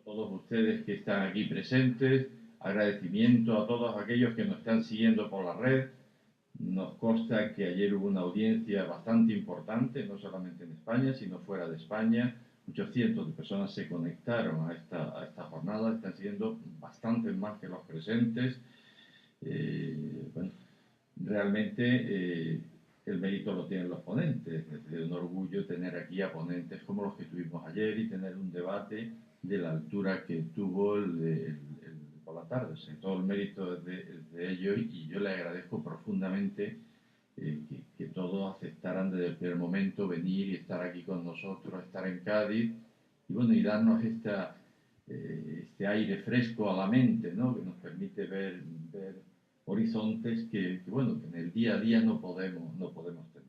todos ustedes que están aquí presentes, agradecimiento a todos aquellos que nos están siguiendo por la red. Nos consta que ayer hubo una audiencia bastante importante, no solamente en España, sino fuera de España. Muchos cientos de personas se conectaron a esta jornada, están siendo bastantes más que los presentes. Bueno, realmente el mérito lo tienen los ponentes. Es un orgullo tener aquí a ponentes como los que tuvimos ayer y tener un debate de la altura que tuvo por la tarde. O sea, todo el mérito es de ellos y yo les agradezco profundamente que todos aceptaran desde el primer momento venir y estar aquí con nosotros, estar en Cádiz y bueno, y darnos este aire fresco a la mente, ¿no? Que nos permite ver horizontes bueno, que en el día a día no podemos tener.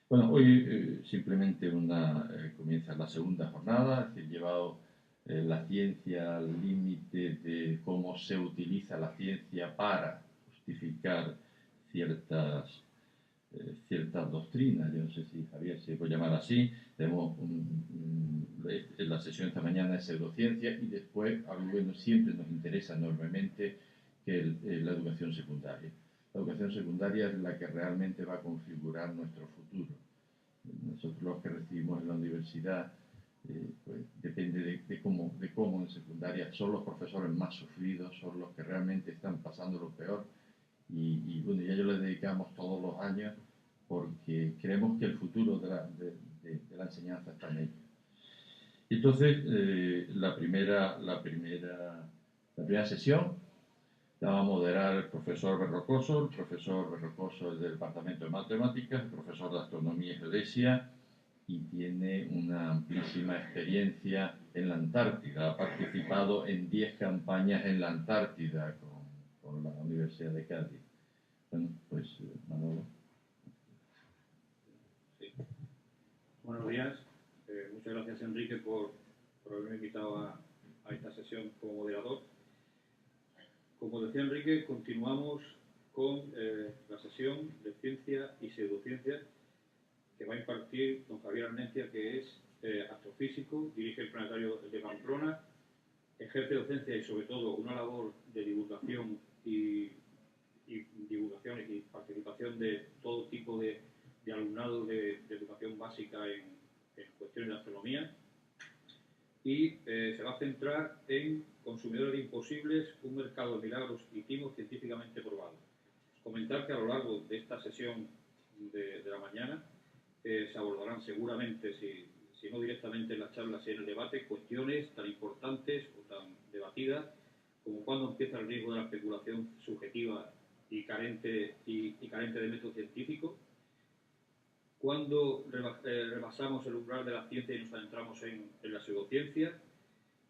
Bueno, hoy simplemente comienza la segunda jornada, es decir, llevado la ciencia al límite de cómo se utiliza la ciencia para justificar ciertas doctrinas. Yo no sé si Javier se puede llamar así. Tenemos la sesión esta mañana es pseudociencia y después algo que siempre nos interesa enormemente, que es la educación secundaria. La educación secundaria es la que realmente va a configurar nuestro futuro. Nosotros los que recibimos en la universidad, pues depende de cómo en secundaria son los profesores más sufridos, son los que realmente están pasando lo peor y bueno, ya yo les dedicamos todos los años porque creemos que el futuro de la enseñanza está en ellos. Entonces, la primera sesión la va a moderar el profesor Berrocoso. El profesor Berrocoso es del Departamento de Matemáticas, profesor de Astronomía y Geodesia y tiene una amplísima experiencia en la Antártida. Ha participado en 10 campañas en la Antártida con la Universidad de Cádiz. Bueno, pues Manolo. Sí. Buenos días. Muchas gracias, Enrique, por haberme invitado a esta sesión como moderador. Como decía Enrique, continuamos con la sesión de ciencia y pseudociencia que va a impartir don Javier Arnencia, que es astrofísico, dirige el planetario de Pamplona, ejerce docencia y sobre todo una labor de divulgación y participación de todo tipo de alumnado de educación básica en cuestiones de astronomía. Y se va a centrar en consumidores de imposibles, un mercado de milagros y timos científicamente probados. Comentar que a lo largo de esta sesión de la mañana se abordarán seguramente, si no directamente en las charlas y en el debate, cuestiones tan importantes o tan debatidas como cuándo empieza el riesgo de la especulación subjetiva y carente de método científico, cuándo rebasamos el umbral de la ciencia y nos adentramos en la pseudociencia,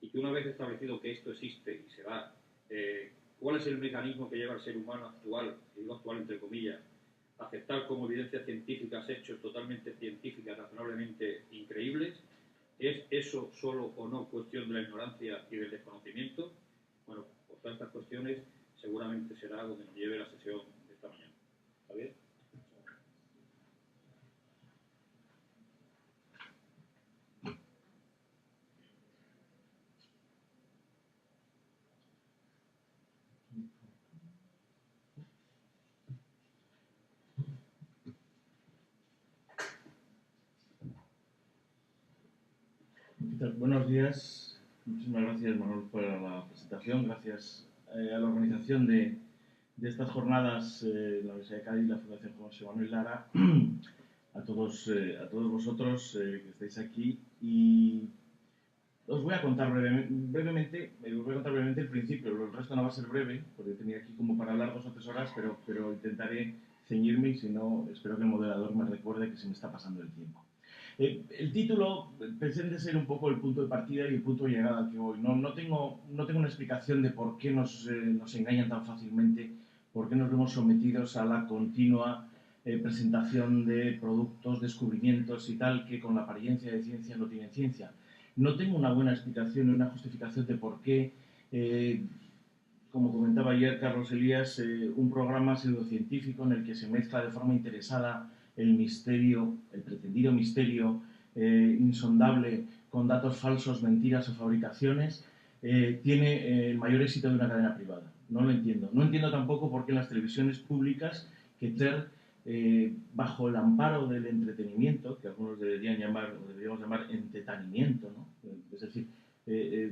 y que una vez establecido que esto existe y se da, ¿cuál es el mecanismo que lleva al ser humano actual, y digo actual entre comillas, a aceptar como evidencias científicas hechos totalmente científicas, razonablemente increíbles? ¿Es eso solo o no cuestión de la ignorancia y del desconocimiento? Bueno, por todas estas cuestiones seguramente será donde nos lleve la sesión de esta mañana. ¿Javier? Buenos días. Muchísimas gracias, Manuel, por la presentación. Gracias a la organización de estas jornadas, la Universidad de Cádiz, la Fundación José Manuel Lara, a todos vosotros que estáis aquí. Y os voy a contar brevemente el principio. El resto no va a ser breve, porque tenía aquí como para hablar 2 o 3 horas, pero intentaré ceñirme y si no, espero que el moderador me recuerde que se me está pasando el tiempo. El título pretende ser un poco el punto de partida y el punto de llegada al que voy. No tengo una explicación de por qué nos engañan tan fácilmente, por qué nos vemos sometidos a la continua presentación de productos, descubrimientos y tal, que con la apariencia de ciencia no tienen ciencia. No tengo una buena explicación ni una justificación de por qué, como comentaba ayer Carlos Elías, un programa pseudocientífico en el que se mezcla de forma interesada el misterio, el pretendido misterio insondable con datos falsos, mentiras o fabricaciones, tiene el mayor éxito de una cadena privada. No lo entiendo. No entiendo tampoco por qué las televisiones públicas, que bajo el amparo del entretenimiento, que algunos deberíamos llamar entretenimiento, ¿no? Es decir,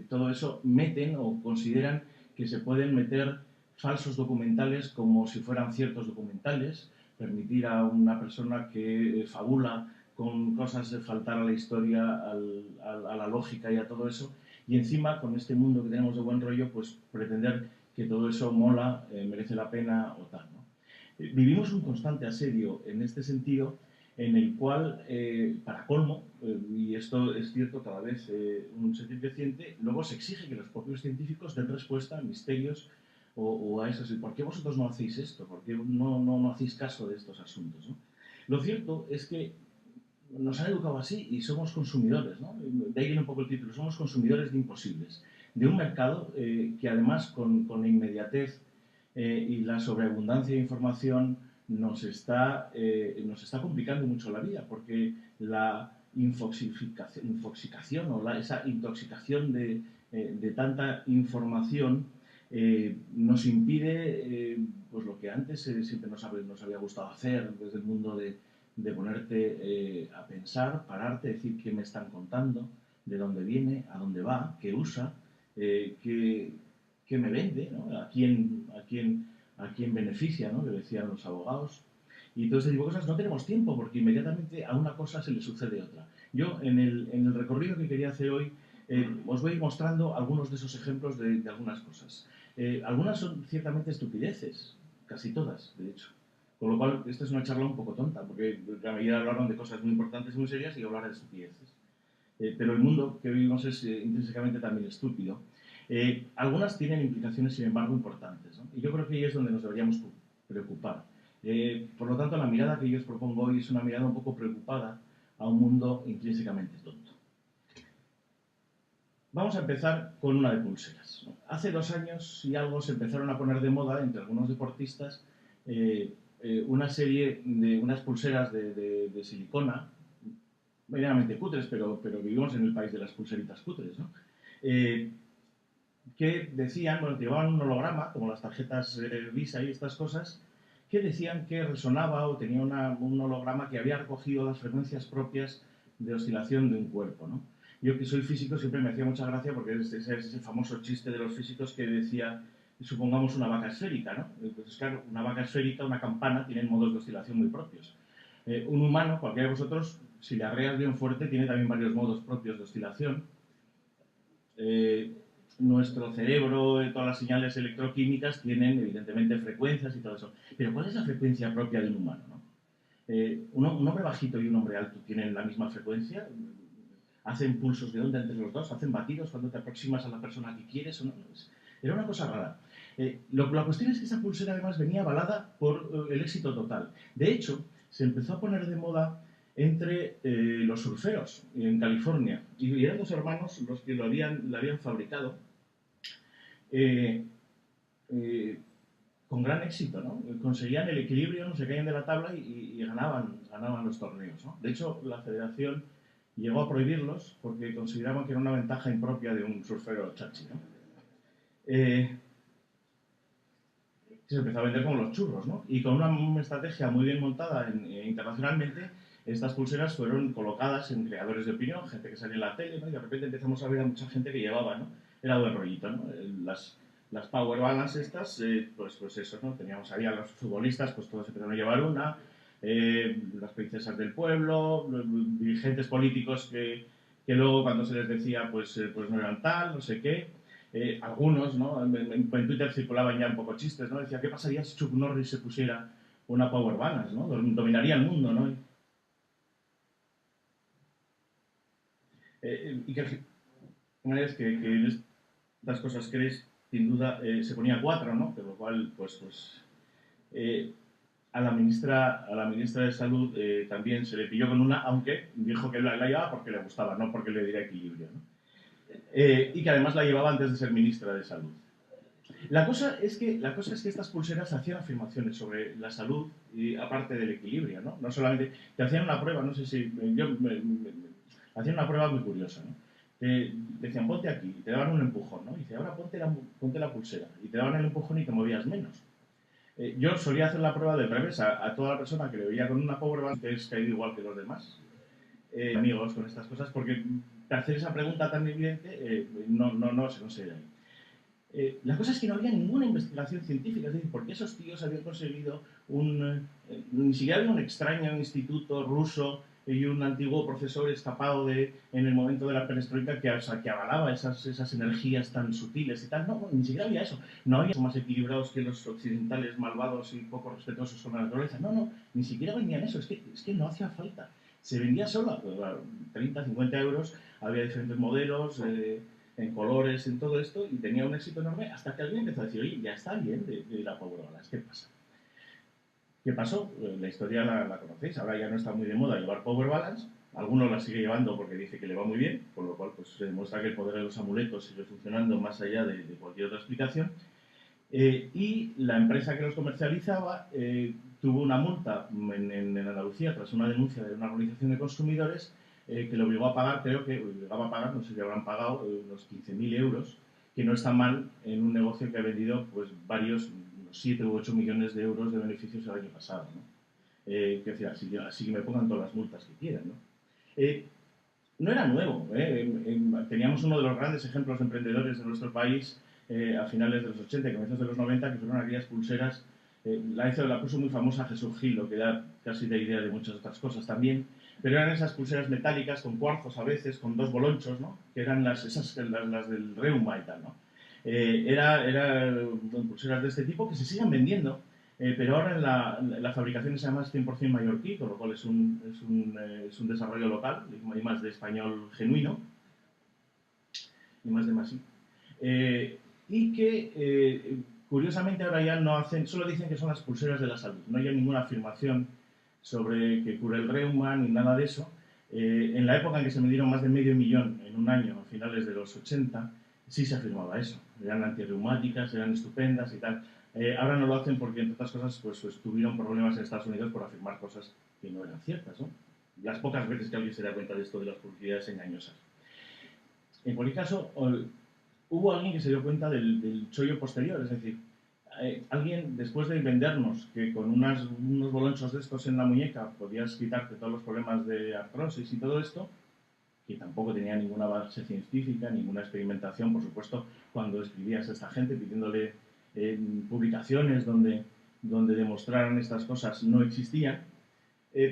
todo eso meten o consideran que se pueden meter falsos documentales como si fueran ciertos documentales, permitir a una persona que fabula con cosas de faltar a la historia, a la lógica y a todo eso, y encima con este mundo que tenemos de buen rollo, pues pretender que todo eso mola, merece la pena o tal, ¿no? Vivimos un constante asedio en este sentido, en el cual, para colmo, y esto es cierto cada vez un sentir creciente, luego se exige que los propios científicos den respuesta a misterios o a esos. ¿Por qué vosotros no hacéis esto? ¿Por qué no hacéis caso de estos asuntos, ¿no? Lo cierto es que nos han educado así y somos consumidores, ¿no? De ahí viene un poco el título, somos consumidores de imposibles, de un mercado que además con la inmediatez y la sobreabundancia de información nos está complicando mucho la vida, porque la infoxicación o esa intoxicación de tanta información nos impide pues lo que antes siempre nos había gustado hacer desde el mundo de ponerte a pensar, pararte, decir qué me están contando, de dónde viene, a dónde va, qué usa, qué me vende, ¿no? a quién beneficia, ¿no? Que decían los abogados. Y todo ese tipo de cosas no tenemos tiempo porque inmediatamente a una cosa se le sucede otra. Yo en el recorrido que quería hacer hoy os voy a ir mostrando algunos de esos ejemplos de algunas cosas. Algunas son ciertamente estupideces, casi todas, de hecho. Con lo cual, esta es una charla un poco tonta, porque la mayoría hablaron de cosas muy importantes y muy serias y hablar de estupideces. Pero el mundo que vivimos es intrínsecamente también estúpido. Algunas tienen implicaciones, sin embargo, importantes, ¿no? Y yo creo que ahí es donde nos deberíamos preocupar. Por lo tanto, la mirada que yo os propongo hoy es una mirada un poco preocupada a un mundo intrínsecamente tonto. Vamos a empezar con una de pulseras. Hace 2 años y algo se empezaron a poner de moda entre algunos deportistas una serie de unas pulseras de silicona, medianamente cutres, pero vivimos en el país de las pulseritas cutres, ¿no? Que decían, bueno, llevaban un holograma, como las tarjetas Visa y estas cosas, que decían que resonaba o tenía un holograma que había recogido las frecuencias propias de oscilación de un cuerpo, ¿no? Yo que soy físico siempre me hacía mucha gracia porque es ese famoso chiste de los físicos que decía, supongamos una vaca esférica, ¿no? Entonces, claro, una vaca esférica, una campana, tienen modos de oscilación muy propios. Un humano, cualquiera de vosotros, si le arreas bien fuerte, tiene también varios modos propios de oscilación. Nuestro cerebro, todas las señales electroquímicas tienen, evidentemente, frecuencias y todo eso. Pero ¿cuál es la frecuencia propia de un humano, ¿no? Un hombre bajito y un hombre alto tienen la misma frecuencia, hacen pulsos de onda entre los dos, hacen batidos cuando te aproximas a la persona que quieres o no. Era una cosa rara. La cuestión es que esa pulsera además venía avalada por el éxito total. De hecho, se empezó a poner de moda entre los surferos en California. Y eran 2 hermanos los que la habían fabricado con gran éxito, ¿no? Conseguían el equilibrio, no se caían de la tabla y ganaban los torneos, ¿no? De hecho, la federación llegó a prohibirlos porque consideraban que era una ventaja impropia de un surfero chachi, ¿no? Se empezó a vender como los churros, ¿no? Y con una estrategia muy bien montada internacionalmente, estas pulseras fueron colocadas en creadores de opinión, gente que salía en la tele, ¿no? Y de repente empezamos a ver a mucha gente que llevaba, ¿no? Era buen rollito, ¿no? Las power balance estas, pues eso, ¿no? Teníamos ahí a los futbolistas, pues todos empezaron a llevar una, las princesas del pueblo, dirigentes políticos que luego cuando se les decía, pues no eran tal, no sé qué. Algunos, ¿no? En Twitter circulaban ya un poco chistes, ¿no? Decía, ¿qué pasaría si Chuck Norris se pusiera una power balance, ¿no? Dominaría el mundo, ¿no? Y que es que en estas cosas crees, sin duda, se ponía 4, ¿no? De lo cual, a la ministra de Salud también se le pilló con una, aunque dijo que la llevaba porque le gustaba, no porque le diera equilibrio, ¿no? Y que además la llevaba antes de ser ministra de Salud. La cosa es que estas pulseras hacían afirmaciones sobre la salud y aparte del equilibrio, ¿no? No solamente te hacían una prueba, no sé si hacían una prueba muy curiosa, ¿no? te decían ponte aquí y te daban un empujón, ¿no? Y dice, ahora ponte la pulsera. Y te daban el empujón y te movías menos. Yo solía hacer la prueba del revés a toda la persona que le veía con una power bank, que es caído igual que los demás, amigos con estas cosas, porque hacer esa pregunta tan evidente no se considera ahí. La cosa es que no había ninguna investigación científica, es decir, porque esos tíos habían conseguido ni siquiera había un extraño instituto ruso y un antiguo profesor escapado en el momento de la perestroika que avalaba esas energías tan sutiles y tal. No, ni siquiera había eso. No había más equilibrados que los occidentales malvados y poco respetuosos con la naturaleza. No, ni siquiera vendían eso. Es que no hacía falta. Se vendía sola, 30, 50 euros, había diferentes modelos, en colores, en todo esto, y tenía un éxito enorme hasta que alguien empezó a decir, oye, ya está bien de la Power Balance, ¿qué pasa? ¿Qué pasó? La historia la conocéis, ahora ya no está muy de moda llevar Power Balance, algunos la sigue llevando porque dice que le va muy bien, con lo cual pues, se demuestra que el poder de los amuletos sigue funcionando más allá de cualquier otra explicación. Y la empresa que los comercializaba tuvo una multa en Andalucía tras una denuncia de una organización de consumidores que le obligó a pagar, creo que obligaba a pagar, no sé si habrán pagado, unos 15.000 euros, que no está mal en un negocio que ha vendido pues varios, unos 7 u 8 millones de euros de beneficios el año pasado, ¿no? Que decir, así que me pongan todas las multas que quieran, ¿no? No era nuevo, teníamos uno de los grandes ejemplos de emprendedores de nuestro país a finales de los 80 y comienzos de los 90, que fueron aquellas pulseras, la puso muy famosa Jesús Gil, lo que da casi de idea de muchas otras cosas también, pero eran esas pulseras metálicas con cuarzos a veces, con dos bolonchos, ¿no? Que eran las del Reuma y tal, ¿no? Eran pulseras de este tipo que se siguen vendiendo, pero ahora la fabricación es además 100% mallorquí, con lo cual es un desarrollo local, y más de español genuino, y más de Masí. Y que curiosamente ahora ya no hacen, solo dicen que son las pulseras de la salud, no hay ninguna afirmación sobre que cure el reuma ni nada de eso. En la época en que se vendieron más de 500.000 en un año, a finales de los 80, sí se afirmaba eso. Eran antirreumáticas, eran estupendas y tal. Ahora no lo hacen porque, entre otras cosas, pues tuvieron problemas en Estados Unidos por afirmar cosas que no eran ciertas, ¿no? Las pocas veces que alguien se da cuenta de esto de las publicidades engañosas. En cualquier caso, hubo alguien que se dio cuenta del chollo posterior, es decir, alguien, después de vendernos que con unos bolonchos de estos en la muñeca podías quitarte todos los problemas de artrosis y todo esto, que tampoco tenía ninguna base científica, ninguna experimentación, por supuesto, cuando escribías a esta gente pidiéndole publicaciones donde demostraran estas cosas no existían,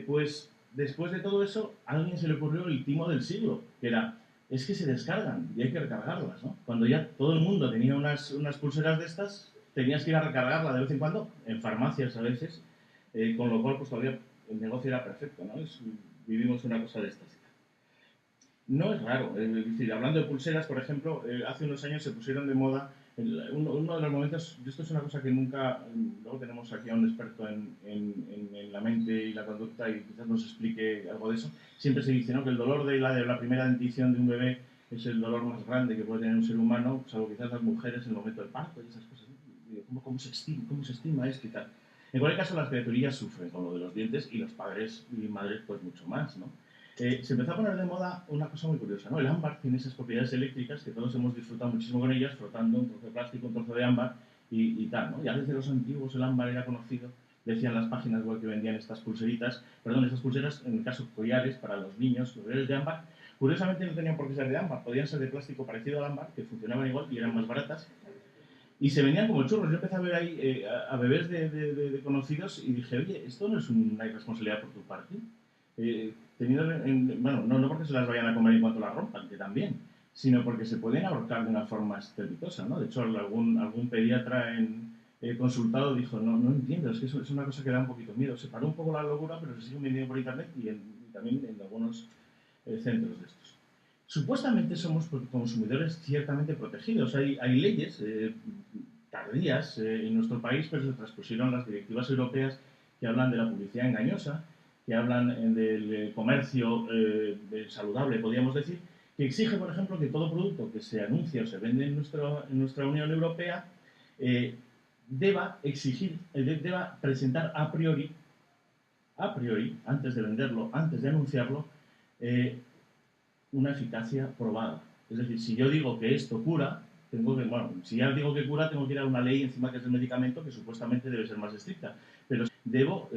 pues después de todo eso, a alguien se le ocurrió el timo del siglo, que era, es que se descargan y hay que recargarlas, ¿no? Cuando ya todo el mundo tenía unas pulseras de estas, tenías que ir a recargarla de vez en cuando, en farmacias a veces, con lo cual pues todavía el negocio era perfecto, ¿no? Vivimos una cosa de estas. No es raro, es decir, hablando de pulseras, por ejemplo, hace unos años se pusieron de moda, uno de los momentos, esto es una cosa que nunca, luego tenemos aquí a un experto en la mente y la conducta y quizás nos explique algo de eso, siempre se dice, ¿no?, que el dolor de la primera dentición de un bebé es el dolor más grande que puede tener un ser humano, salvo quizás las mujeres en el momento del parto y esas cosas. ¿Cómo se estima esto y tal? En cualquier caso, las criaturillas sufren con lo de los dientes y los padres y madres pues mucho más, ¿no? Se empezó a poner de moda una cosa muy curiosa, ¿no? El ámbar tiene esas propiedades eléctricas que todos hemos disfrutado muchísimo con ellas, frotando un trozo de plástico, un trozo de ámbar y tal, ¿no? Ya desde los antiguos el ámbar era conocido, decían las páginas web que vendían estas pulseras, en el caso collares para los niños, collares de ámbar. Curiosamente no tenían por qué ser de ámbar, podían ser de plástico parecido al ámbar, que funcionaban igual y eran más baratas. Y se vendían como churros. Yo empecé a ver ahí a bebés de conocidos y dije, oye, esto no es una irresponsabilidad por tu parte. Bueno, no porque se las vayan a comer en cuanto las rompan, que también, sino porque se pueden ahorcar de una forma estrepitosa, ¿no? De hecho, algún pediatra consultado dijo, no entiendo, es que eso es una cosa que da un poquito miedo. Se paró un poco la locura, pero se sigue vendiendo por internet y también en algunos centros de estos. Supuestamente somos consumidores ciertamente protegidos. Hay leyes tardías en nuestro país, pero se transpusieron las directivas europeas que hablan de la publicidad engañosa, que hablan del comercio saludable, podríamos decir, que exige, por ejemplo, que todo producto que se anuncia o se vende en nuestra Unión Europea deba presentar a priori, antes de venderlo, antes de anunciarlo, una eficacia probada. Es decir, si yo digo que esto cura, si ya digo que cura, tengo que ir a una ley encima que es el medicamento, que supuestamente debe ser más estricta. Pero debo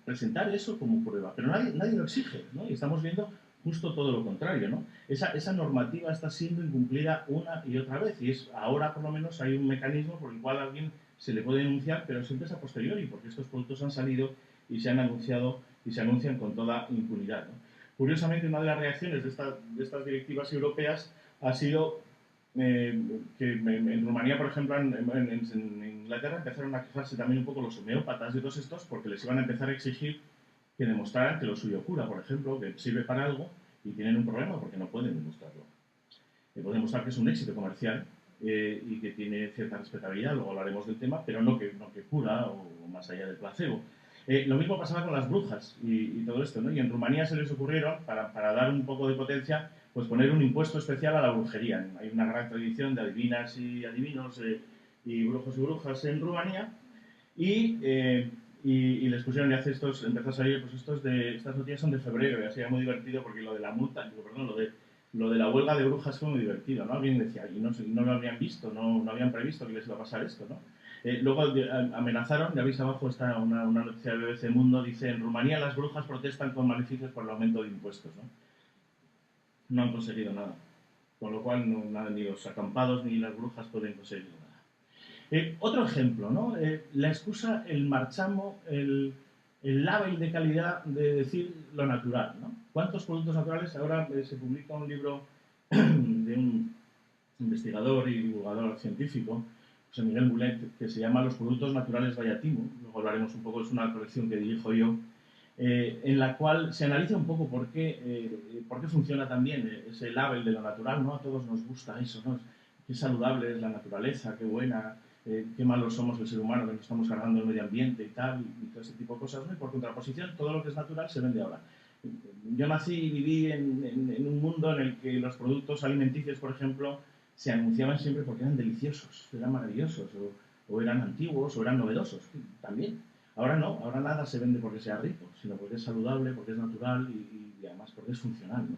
presentar eso como prueba. Pero nadie lo exige, ¿no? Y estamos viendo justo todo lo contrario, ¿no? Esa normativa está siendo incumplida una y otra vez. Y ahora, por lo menos, hay un mecanismo por el cual a alguien se le puede denunciar, pero siempre es a posteriori, porque estos productos han salido y se han anunciado y se anuncian con toda impunidad, ¿no? Curiosamente, una de las reacciones de estas directivas europeas ha sido que en Rumanía, por ejemplo, en Inglaterra empezaron a quejarse también un poco los homeópatas y todos estos porque les iban a empezar a exigir que demostraran que lo suyo cura, por ejemplo, que sirve para algo y tienen un problema porque no pueden demostrarlo. Pueden demostrar que es un éxito comercial y que tiene cierta respetabilidad, luego hablaremos del tema, pero no que cura o más allá del placebo. Lo mismo pasaba con las brujas y todo esto, ¿no? Y en Rumanía se les ocurrieron, para dar un poco de potencia, pues poner un impuesto especial a la brujería. Hay una gran tradición de adivinas y adivinos y brujos y brujas en Rumanía y les pusieron, y hace empezó a salir, pues estas noticias son de febrero y así era muy divertido porque lo de la multa, lo de la huelga de brujas fue muy divertido, ¿no? Alguien decía, y no lo habían visto, no habían previsto que les iba a pasar esto, ¿no? Luego amenazaron, ya veis abajo está una noticia del BBC Mundo, dice, en Rumanía las brujas protestan con maleficios por el aumento de impuestos, ¿no? No han conseguido nada, con lo cual ni los acampados ni las brujas pueden conseguir nada. Otro ejemplo, ¿no? La excusa, el marchamo, el label de calidad de decir lo natural, ¿no? ¿Cuántos productos naturales? Ahora se publica un libro de un investigador y divulgador científico, José Miguel Mulet, que se llama Los productos naturales Vallatimo. Luego hablaremos un poco, es una colección que dirijo yo, en la cual se analiza un poco por qué funciona también ese label de lo natural, ¿no? A todos nos gusta eso, ¿no? Qué saludable es la naturaleza, qué buena, qué malos somos el ser humano, que nos estamos cargando el medio ambiente y tal, y todo ese tipo de cosas, ¿no? Y por contraposición, todo lo que es natural se vende ahora. Yo nací y viví en un mundo en el que los productos alimenticios, por ejemplo, se anunciaban siempre porque eran deliciosos, eran maravillosos, o eran antiguos, o eran novedosos, también. Ahora no, ahora nada se vende porque sea rico, sino porque es saludable, porque es natural y además porque es funcional, ¿no?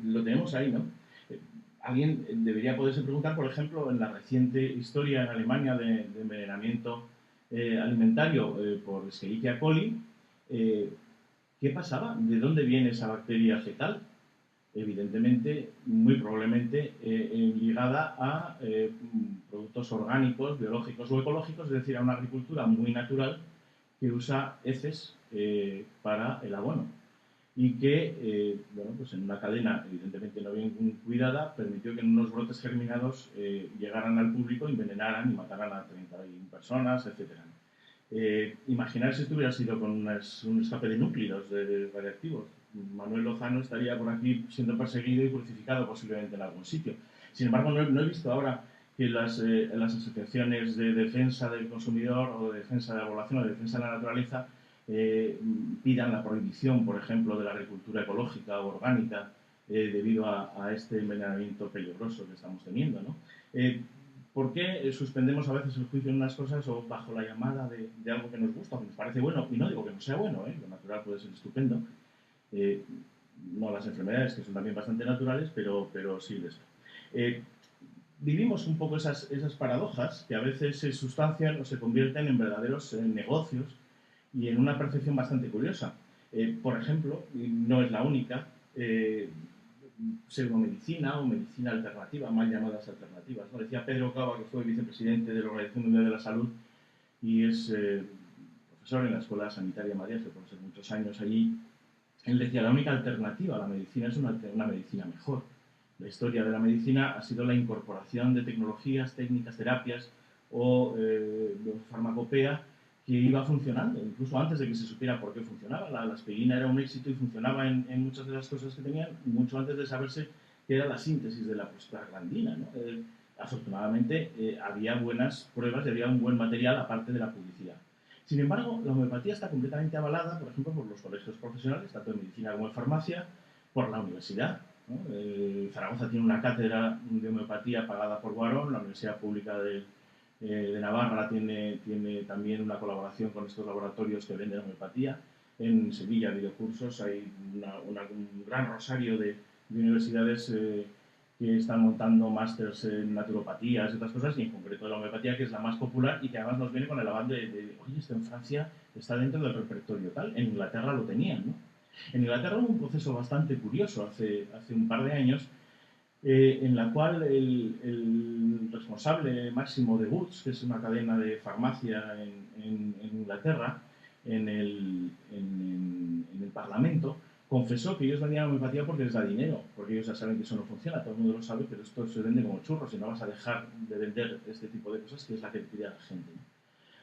Lo tenemos ahí, ¿no? Alguien debería poderse preguntar, por ejemplo, en la reciente historia en Alemania de envenenamiento alimentario por Escherichia coli, ¿qué pasaba? ¿De dónde viene esa bacteria fetal? Evidentemente, muy probablemente ligada a productos orgánicos, biológicos o ecológicos, es decir, a una agricultura muy natural que usa heces para el abono y que, pues en una cadena evidentemente no bien cuidada, permitió que en unos brotes germinados llegaran al público, envenenaran y mataran a 31 personas, etc. Imaginar si esto hubiera sido con un escape de núcleos de radiactivos. Manuel Lozano estaría por aquí siendo perseguido y crucificado posiblemente en algún sitio. Sin embargo, no he visto ahora que las asociaciones de defensa del consumidor o de defensa de la población o de defensa de la naturaleza pidan la prohibición, por ejemplo, de la agricultura ecológica o orgánica debido a este envenenamiento peligroso que estamos teniendo, ¿no? ¿Por qué suspendemos a veces el juicio en unas cosas o bajo la llamada de algo que nos gusta, que nos parece bueno? Y no digo que no sea bueno, lo natural puede ser estupendo. No las enfermedades, que son también bastante naturales, pero sí de esto. Vivimos un poco esas paradojas que a veces se sustancian o se convierten en verdaderos negocios y en una percepción bastante curiosa. Por ejemplo, y no es la única, pseudomedicina o medicina alternativa, mal llamadas alternativas, ¿no? Decía Pedro Cava, que fue vicepresidente de la Organización Mundial de la Salud y es profesor en la Escuela Sanitaria María, que por ser muchos años allí. Él decía, la única alternativa a la medicina es una medicina mejor. La historia de la medicina ha sido la incorporación de tecnologías, técnicas, terapias o farmacopea que iba funcionando, incluso antes de que se supiera por qué funcionaba. La aspirina era un éxito y funcionaba en muchas de las cosas que tenían, mucho antes de saberse qué era la síntesis de la prostaglandina, ¿no? Afortunadamente había buenas pruebas y había un buen material aparte de la publicidad. Sin embargo, la homeopatía está completamente avalada, por ejemplo, por los colegios profesionales, tanto en medicina como en farmacia, por la universidad, ¿no? Zaragoza tiene una cátedra de homeopatía pagada por Boarón, la Universidad Pública de Navarra tiene también una colaboración con estos laboratorios que venden homeopatía. En Sevilla ha habido cursos, hay un gran rosario de universidades que que están montando másters en naturopatías y otras cosas, y en concreto de la homeopatía, que es la más popular y que además nos viene con el aval oye, esto en Francia está dentro del repertorio tal, en Inglaterra lo tenían, ¿no? En Inglaterra hubo un proceso bastante curioso hace un par de años, en la cual el responsable máximo de Boots, que es una cadena de farmacia en Inglaterra, en el Parlamento, confesó que ellos vendían homeopatía porque les da dinero, porque ellos ya saben que eso no funciona, todo el mundo lo sabe, pero esto se vende como churros y no vas a dejar de vender este tipo de cosas, que es la que pide a la gente, ¿no?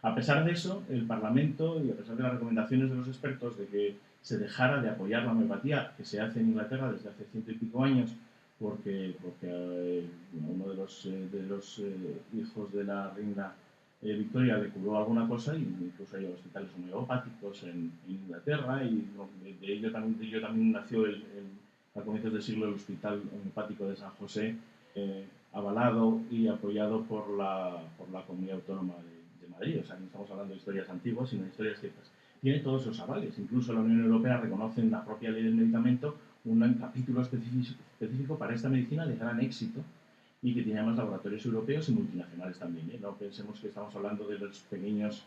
A pesar de eso, el Parlamento, y a pesar de las recomendaciones de los expertos de que se dejara de apoyar la homeopatía, que se hace en Inglaterra desde hace 100 y pico años, porque uno de los hijos de la reina Victoria le curó alguna cosa, y incluso hay hospitales homeopáticos en Inglaterra, y de ello también nació a comienzos del siglo el Hospital Homeopático de San José, avalado y apoyado por la Comunidad Autónoma de Madrid. O sea, no estamos hablando de historias antiguas, sino de historias ciertas. Tiene todos esos avales. Incluso la Unión Europea reconoce en la propia ley del medicamento un capítulo específico para esta medicina de gran éxito, y que tiene más laboratorios europeos y multinacionales también, ¿eh? No pensemos que estamos hablando de los pequeños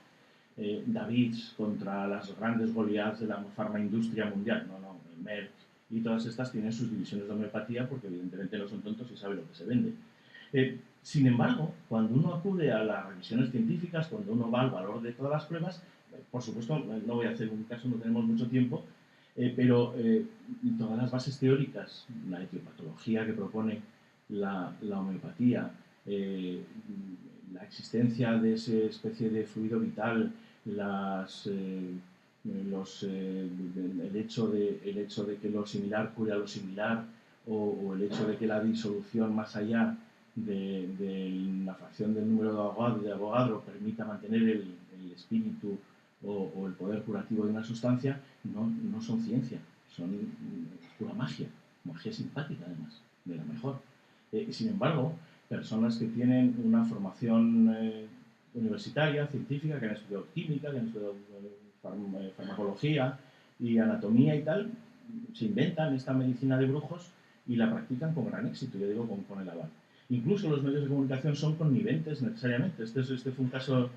Davids contra las grandes Goliaths de la farmaindustria mundial. No, no, Merck y todas estas tienen sus divisiones de homeopatía porque evidentemente no son tontos y saben lo que se vende. Sin embargo, cuando uno acude a las revisiones científicas, cuando uno va al valor de todas las pruebas, por supuesto, no voy a hacer un caso, no tenemos mucho tiempo, pero todas las bases teóricas, la etiopatología que propone la homeopatía, la existencia de esa especie de fluido vital, el hecho de que lo similar cure a lo similar, o el hecho de que la disolución más allá de la fracción del número de Avogadro permita mantener el espíritu o el poder curativo de una sustancia, no son ciencia, son pura magia simpática además, de la mejor. Sin embargo, personas que tienen una formación universitaria, científica, que han estudiado química, que han estudiado farmacología y anatomía y tal, se inventan esta medicina de brujos y la practican con gran éxito, yo digo con el aval. Incluso los medios de comunicación son conniventes necesariamente. Este fue un caso,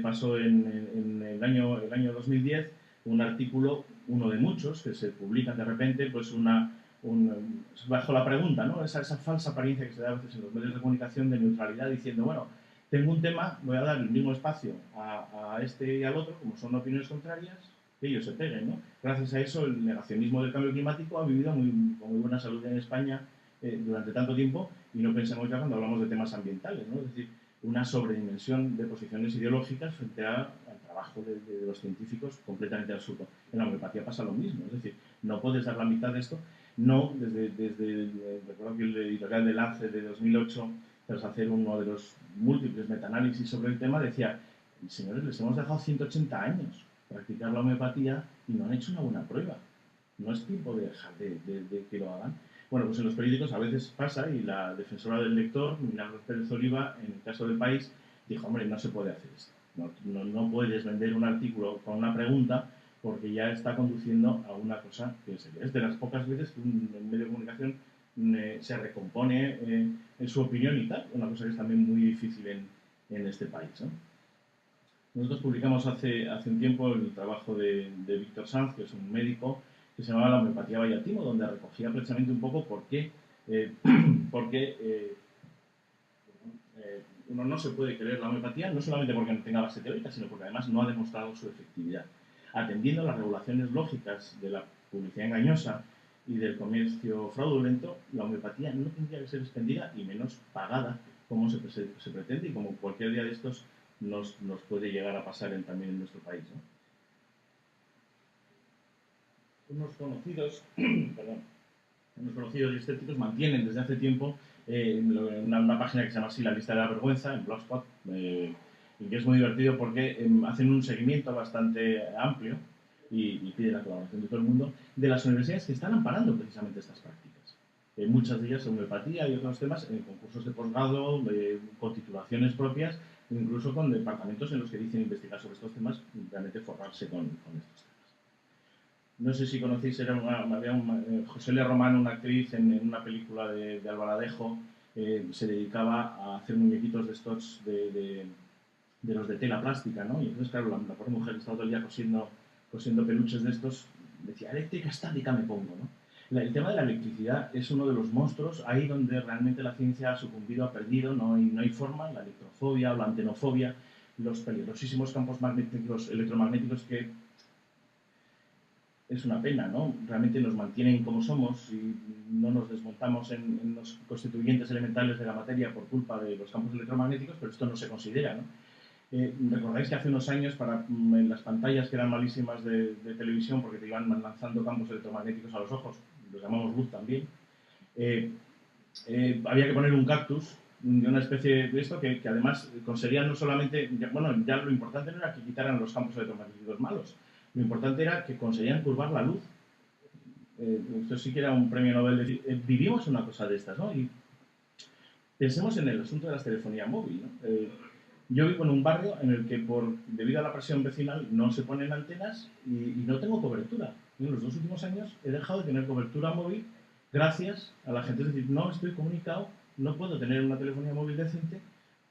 pasó en el año 2010, un artículo, uno de muchos, que se publican de repente, pues bajo la pregunta, ¿no? Esa falsa apariencia que se da a veces en los medios de comunicación de neutralidad, diciendo, bueno, tengo un tema, voy a dar el mismo espacio a este y al otro, como son opiniones contrarias, que ellos se peguen, ¿no? Gracias a eso, el negacionismo del cambio climático ha vivido con muy buena salud en España durante tanto tiempo, y no pensemos ya cuando hablamos de temas ambientales, ¿no? Es decir, una sobredimensión de posiciones ideológicas frente al trabajo de los científicos completamente absurdo. En la homeopatía pasa lo mismo, es decir, no puedes dar la mitad de esto. No, recuerdo que el editorial de Lance de 2008, tras hacer uno de los múltiples metaanálisis sobre el tema, decía, señores, les hemos dejado 180 años practicar la homeopatía y no han hecho una buena prueba. No es tiempo de dejar de que lo hagan. Bueno, pues en los periódicos a veces pasa, y la defensora del lector, Milagros Pérez Oliva, en el caso del País, dijo, hombre, no se puede hacer esto. No puedes vender un artículo con una pregunta porque ya está conduciendo a una cosa que es de las pocas veces que un medio de comunicación se recompone en su opinión y tal, una cosa que es también muy difícil en este país, ¿no? Nosotros publicamos hace un tiempo el trabajo de Víctor Sanz, que es un médico, que se llamaba La homeopatía Vallatimo, donde recogía precisamente un poco por qué uno no se puede creer la homeopatía, no solamente porque no tenga base teórica, sino porque además no ha demostrado su efectividad. Atendiendo a las regulaciones lógicas de la publicidad engañosa y del comercio fraudulento, la homeopatía no tendría que ser expendida y menos pagada como se pretende, y como cualquier día de estos nos puede llegar a pasar también en nuestro país, ¿no? Unos conocidos y escépticos mantienen desde hace tiempo una página que se llama así, La Lista de la Vergüenza, en Blogspot, y que es muy divertido porque hacen un seguimiento bastante amplio y piden la colaboración de todo el mundo de las universidades que están amparando precisamente estas prácticas. Muchas de ellas en homeopatía y otros temas, en concursos de posgrado, con titulaciones propias, incluso con departamentos en los que dicen investigar sobre estos temas y realmente forrarse con estos temas. no sé si conocéis, José L. Román, una actriz en una película de Albaladejo, se dedicaba a hacer muñequitos de estos de los de tela plástica, ¿no? Y entonces, claro, la pobre mujer que estaba todo el día cosiendo peluches de estos, decía, eléctrica estática me pongo, ¿no? El tema de la electricidad es uno de los monstruos ahí donde realmente la ciencia ha sucumbido, ha perdido, no hay forma, la electrofobia o la antenofobia, los peligrosísimos campos magnéticos, electromagnéticos que es una pena, ¿no? Realmente nos mantienen como somos y no nos desmontamos en los constituyentes elementales de la materia por culpa de los campos electromagnéticos, pero esto no se considera, ¿no? Recordáis que hace unos años en las pantallas que eran malísimas de televisión porque te iban lanzando campos electromagnéticos a los ojos, los llamamos luz también, había que poner un cactus de una especie de esto que además conseguían no solamente, ya lo importante no era que quitaran los campos electromagnéticos malos, lo importante era que conseguían curvar la luz. Esto sí que era un premio Nobel. Vivimos una cosa de estas, ¿no? Y pensemos en el asunto de la telefonía móvil, ¿no? Yo vivo en un barrio en el que debido a la presión vecinal no se ponen antenas y no tengo cobertura. En los 2 últimos años he dejado de tener cobertura móvil gracias a la gente. Es decir, no estoy comunicado, no puedo tener una telefonía móvil decente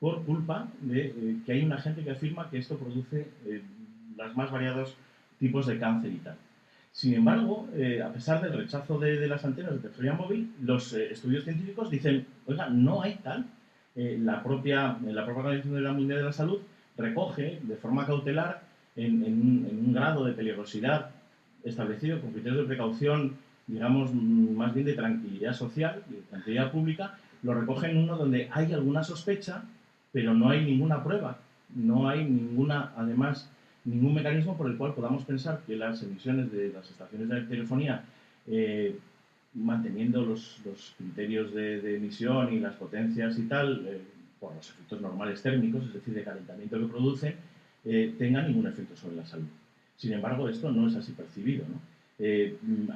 por culpa de que hay una gente que afirma que esto produce los más variados tipos de cáncer y tal. Sin embargo, a pesar del rechazo de las antenas de telefonía móvil, los estudios científicos dicen, oiga, no hay tal. La propia Organización Mundial de la Salud recoge de forma cautelar en un grado de peligrosidad establecido con criterios de precaución, digamos, más bien de tranquilidad social, de tranquilidad pública, lo recoge en uno donde hay alguna sospecha, pero no hay ninguna prueba, no hay además, ningún mecanismo por el cual podamos pensar que las emisiones de las estaciones de telefonía manteniendo los criterios de emisión y las potencias y tal, por los efectos normales térmicos, es decir, de calentamiento que producen, tengan ningún efecto sobre la salud. Sin embargo, esto no es así percibido, ¿no?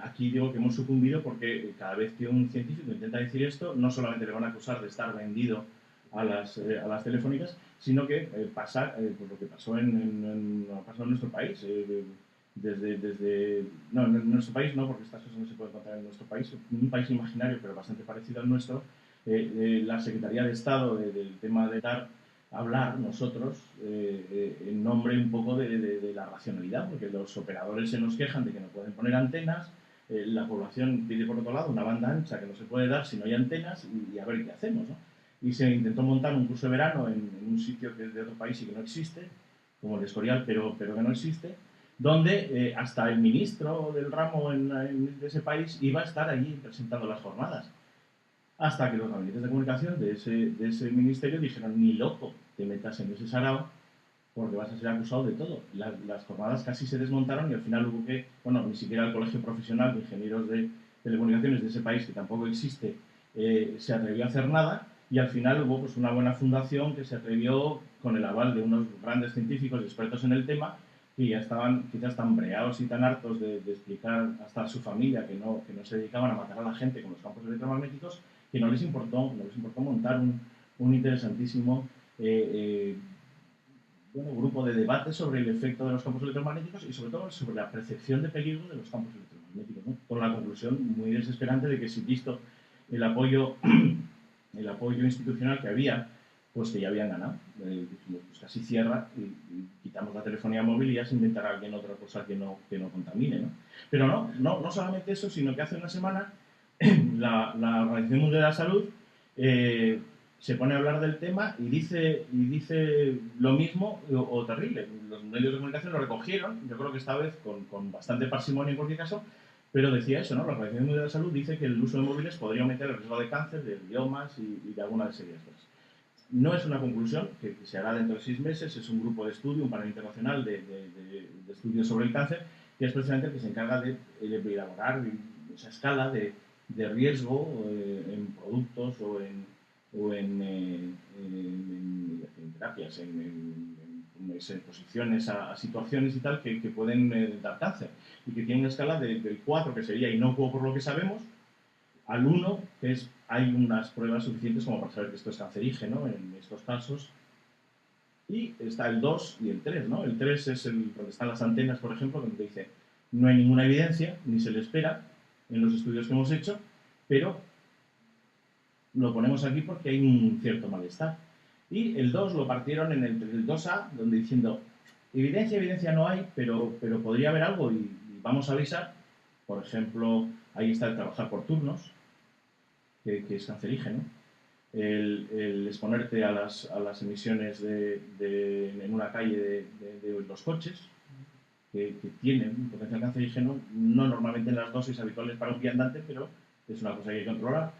Aquí digo que hemos sucumbido porque cada vez que un científico intenta decir esto, no solamente le van a acusar de estar vendido a las telefónicas, sino que pasa pues lo que pasó en nuestro país. En nuestro país no, porque estas cosas no se pueden contar en nuestro país, un país imaginario pero bastante parecido al nuestro, la Secretaría de Estado del tema de hablar nosotros en nombre un poco de la racionalidad, porque los operadores se nos quejan de que no pueden poner antenas, la población pide por otro lado una banda ancha que no se puede dar si no hay antenas y a ver qué hacemos, ¿no? Y se intentó montar un curso de verano en un sitio que es de otro país y que no existe, como el Escorial, pero que no existe, donde hasta el ministro del ramo de ese país iba a estar allí presentando las jornadas. Hasta que los gabinetes de comunicación de ese ministerio dijeron, ni loco, te metas en ese sarao porque vas a ser acusado de todo. Las jornadas casi se desmontaron y al final hubo que, ni siquiera el Colegio Profesional de Ingenieros de Telecomunicaciones de ese país, que tampoco existe, se atrevió a hacer nada y al final hubo pues una buena fundación que se atrevió, con el aval de unos grandes científicos y expertos en el tema, que ya estaban quizás tan breados y tan hartos de explicar hasta a su familia que no se dedicaban a matar a la gente con los campos electromagnéticos, que no les importó montar un interesantísimo grupo de debate sobre el efecto de los campos electromagnéticos y sobre todo sobre la percepción de peligro de los campos electromagnéticos, ¿no? Con la conclusión muy desesperante de que si visto el apoyo institucional que había, pues que ya habían ganado. Dijimos, pues casi cierra y quitamos la telefonía móvil y ya se inventará alguien otra cosa que no contamine, ¿no? Pero no solamente eso, sino que hace una semana la Organización Mundial de la Salud se pone a hablar del tema y dice lo mismo o terrible. Los medios de comunicación lo recogieron, yo creo que esta vez con bastante parsimonia en cualquier caso, pero decía eso, ¿no? La Organización Mundial de la Salud dice que el uso de móviles podría aumentar el riesgo de cáncer, de gliomas y de alguna serie de cosas. No es una conclusión que se hará dentro de 6 meses, es un grupo de estudio, un panel internacional de estudios sobre el cáncer, que es precisamente el que se encarga de elaborar esa escala de riesgo en productos o en terapias, en exposiciones a situaciones y tal que pueden dar cáncer y que tiene una escala del 4, que sería inocuo por lo que sabemos, al 1, que hay unas pruebas suficientes como para saber que esto es cancerígeno en estos casos, y está el 2 y el 3, ¿no? El 3 es donde están las antenas, por ejemplo, donde dice, No hay ninguna evidencia, ni se le espera en los estudios que hemos hecho, pero lo ponemos aquí porque hay un cierto malestar. Y el 2 lo partieron en el 2A, donde diciendo, evidencia no hay, pero podría haber algo y vamos a avisar. Por ejemplo, ahí está el trabajar por turnos, que es cancerígeno. El exponerte a las emisiones en una calle de los coches, que tienen un potencial cancerígeno, no normalmente en las dosis habituales para un viandante, pero es una cosa que hay que controlar.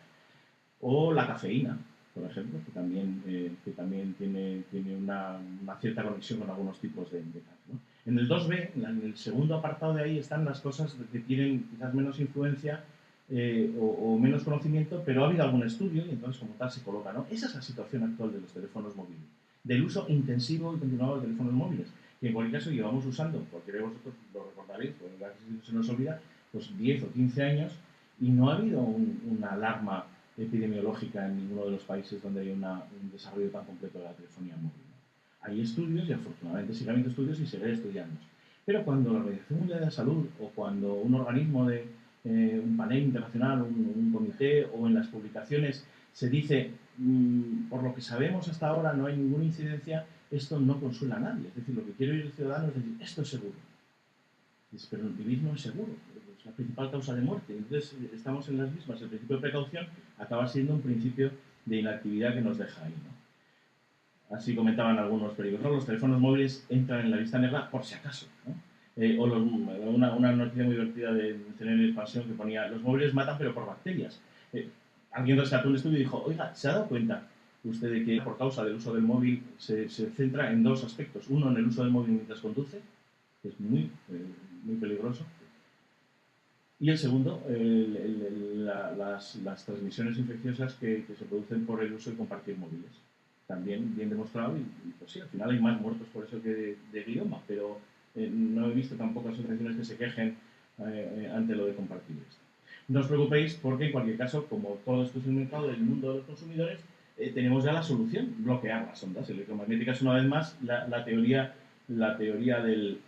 O la cafeína, por ejemplo, que también tiene una cierta conexión con algunos tipos de cáncer, ¿no? En el 2B, en el segundo apartado de ahí, están las cosas que tienen quizás menos influencia o menos conocimiento, pero ha habido algún estudio y entonces como tal se coloca, ¿no? Esa es la situación actual de los teléfonos móviles, del uso intensivo y continuado de teléfonos móviles, que en cualquier caso llevamos usando, porque vosotros lo recordaréis, porque se nos olvida, pues 10 o 15 años y no ha habido una alarma epidemiológica en ninguno de los países donde hay un desarrollo tan completo de la telefonía móvil. Hay estudios y afortunadamente sigue habiendo estudios y seguirá estudiando. Pero cuando la Organización Mundial de la Salud o cuando un organismo de un panel internacional, un comité o en las publicaciones se dice por lo que sabemos hasta ahora no hay ninguna incidencia, esto no consuela a nadie. Es decir, lo que quiere oír el ciudadano es decir, esto es seguro. Pero el vivir no es seguro, es la principal causa de muerte. Entonces estamos en las mismas. El principio de precaución acaba siendo un principio de inactividad que nos deja ahí, ¿no? Así comentaban algunos periódicos, ¿no? Los teléfonos móviles entran en la lista negra por si acaso, ¿no? Una noticia muy divertida de CNN Expansión que ponía, los móviles matan pero por bacterias. Alguien rescató un estudio y dijo, oiga, ¿se ha dado cuenta usted de que por causa del uso del móvil se centra en dos aspectos? Uno, en el uso del móvil mientras conduce, que es muy peligroso. Y el segundo, las transmisiones infecciosas que se producen por el uso de compartir móviles. También bien demostrado y pues sí, al final hay más muertos por eso que de glioma, pero no he visto tampoco asociaciones que se quejen ante lo de compartir esto. No os preocupéis porque en cualquier caso, como todo esto es un mercado del mundo de los consumidores, tenemos ya la solución, bloquear las ondas electromagnéticas. Una vez más, la teoría del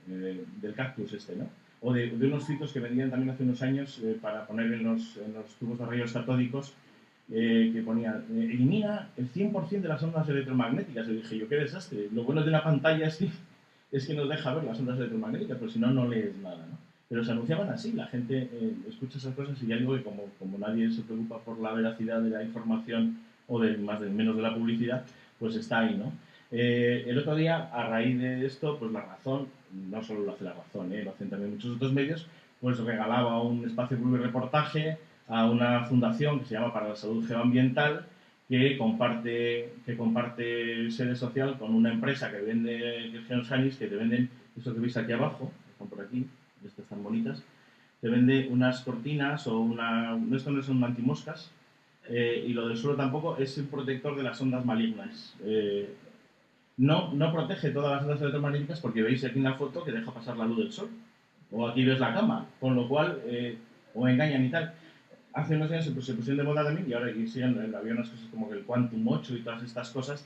del cactus este, ¿no? O de unos filtros que vendían también hace unos años para poner en los tubos de rayos catódicos que ponían, elimina el 100% de las ondas electromagnéticas. Y dije yo, qué desastre. Lo bueno de una pantalla es que nos deja ver las ondas electromagnéticas, pero si no, no lees nada, ¿no? Pero se anunciaban así, la gente escucha esas cosas y ya digo que como nadie se preocupa por la veracidad de la información o menos de la publicidad, pues está ahí, ¿no? El otro día, a raíz de esto, pues La Razón, no solo lo hace La Razón, lo hacen también muchos otros medios, pues regalaba un espacio de reportaje a una fundación que se llama Para la Salud Geoambiental, que comparte sede social con una empresa que vende Geosanis, que te venden, esto que veis aquí abajo, están por aquí, estas tan bonitas, te vende unas cortinas o esto no son antimoscas, y lo del suelo tampoco, es un protector de las ondas malignas. No protege todas las ondas electromagnéticas porque veis aquí en la foto que deja pasar la luz del sol. O aquí ves la cama, con lo cual, o engañan y tal. Hace unos años se pusieron de moda también y ahora había unas cosas como que el Quantum 8 y todas estas cosas,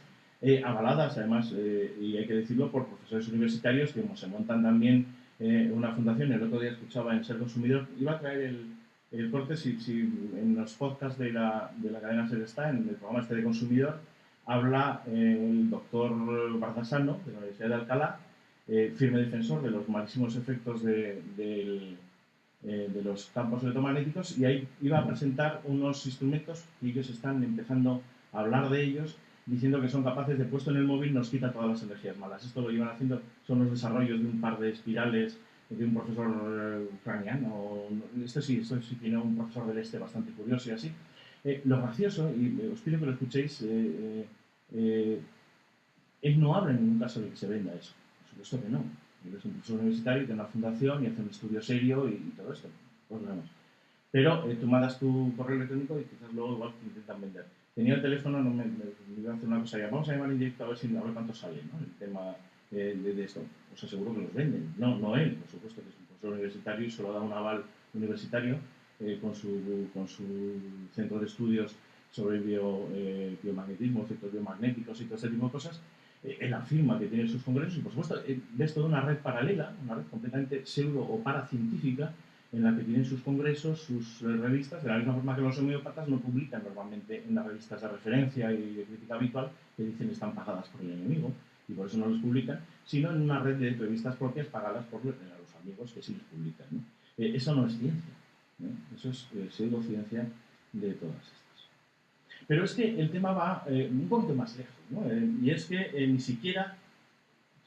avaladas además, y hay que decirlo, por profesores universitarios que como se montan también una fundación. El otro día escuchaba en Ser Consumidor, iba a traer el corte si en los podcasts de la cadena Ser está, en el programa este de Consumidor, habla el doctor Bardasano, de la Universidad de Alcalá, firme defensor de los malísimos efectos de los campos electromagnéticos, y ahí iba a presentar unos instrumentos y ellos están empezando a hablar de ellos, diciendo que son capaces de, puesto en el móvil, nos quita todas las energías malas. Esto lo iban haciendo, son los desarrollos de un par de espirales de un profesor ucraniano. Esto sí tiene un profesor del este bastante curioso y así. Lo gracioso, y os pido que lo escuchéis, él no habla en ningún caso de que se venda eso. Por supuesto que no. Él es un profesor universitario, tiene una fundación y hace un estudio serio y todo esto. Pues nada más. Pero tú mandas tu correo electrónico y quizás luego igual te intentan vender. Tenía el teléfono, me iba a hacer una cosa ya. Vamos a llamar en directo a ver cuánto sale, ¿no? El tema de esto. Os aseguro que los venden. No él, por supuesto, que es un profesor universitario y solo da un aval universitario con su centro de estudios sobre biomagnetismo, efectos biomagnéticos y todo ese tipo de cosas. Él afirma que tiene sus congresos y, por supuesto, ves toda una red paralela, una red completamente pseudo o paracientífica, en la que tienen sus congresos, sus revistas, de la misma forma que los homeópatas no publican normalmente en las revistas de referencia y de crítica habitual, que dicen están pagadas por el enemigo, y por eso no los publican, sino en una red de revistas propias pagadas por los amigos que sí los publican, ¿no? Eso no es ciencia, ¿no? Eso es pseudociencia de todas estas. Pero es que el tema va un poquito más lejos, ¿no? Y es que ni siquiera,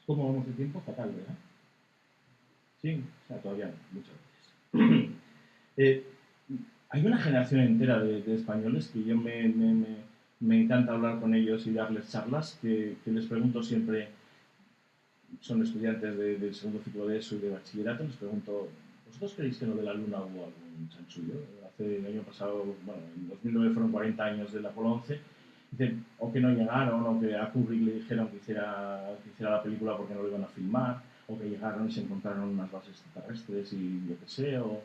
¿cómo vamos de tiempo? Fatal, ¿verdad? Sí, o sea, todavía no, muchas veces. Hay una generación entera de españoles que yo me encanta hablar con ellos y darles charlas, que les pregunto siempre, son estudiantes del segundo ciclo de ESO y de bachillerato, les pregunto, ¿vosotros creéis que en lo de la Luna hubo algún chanchullo? Hace el año pasado, bueno, en 2009 fueron 40 años del Apolo 11, dicen, o que no llegaron, o que a Kubrick le dijeron que hiciera la película porque no lo iban a filmar, o que llegaron y se encontraron unas bases extraterrestres y yo qué sé, o...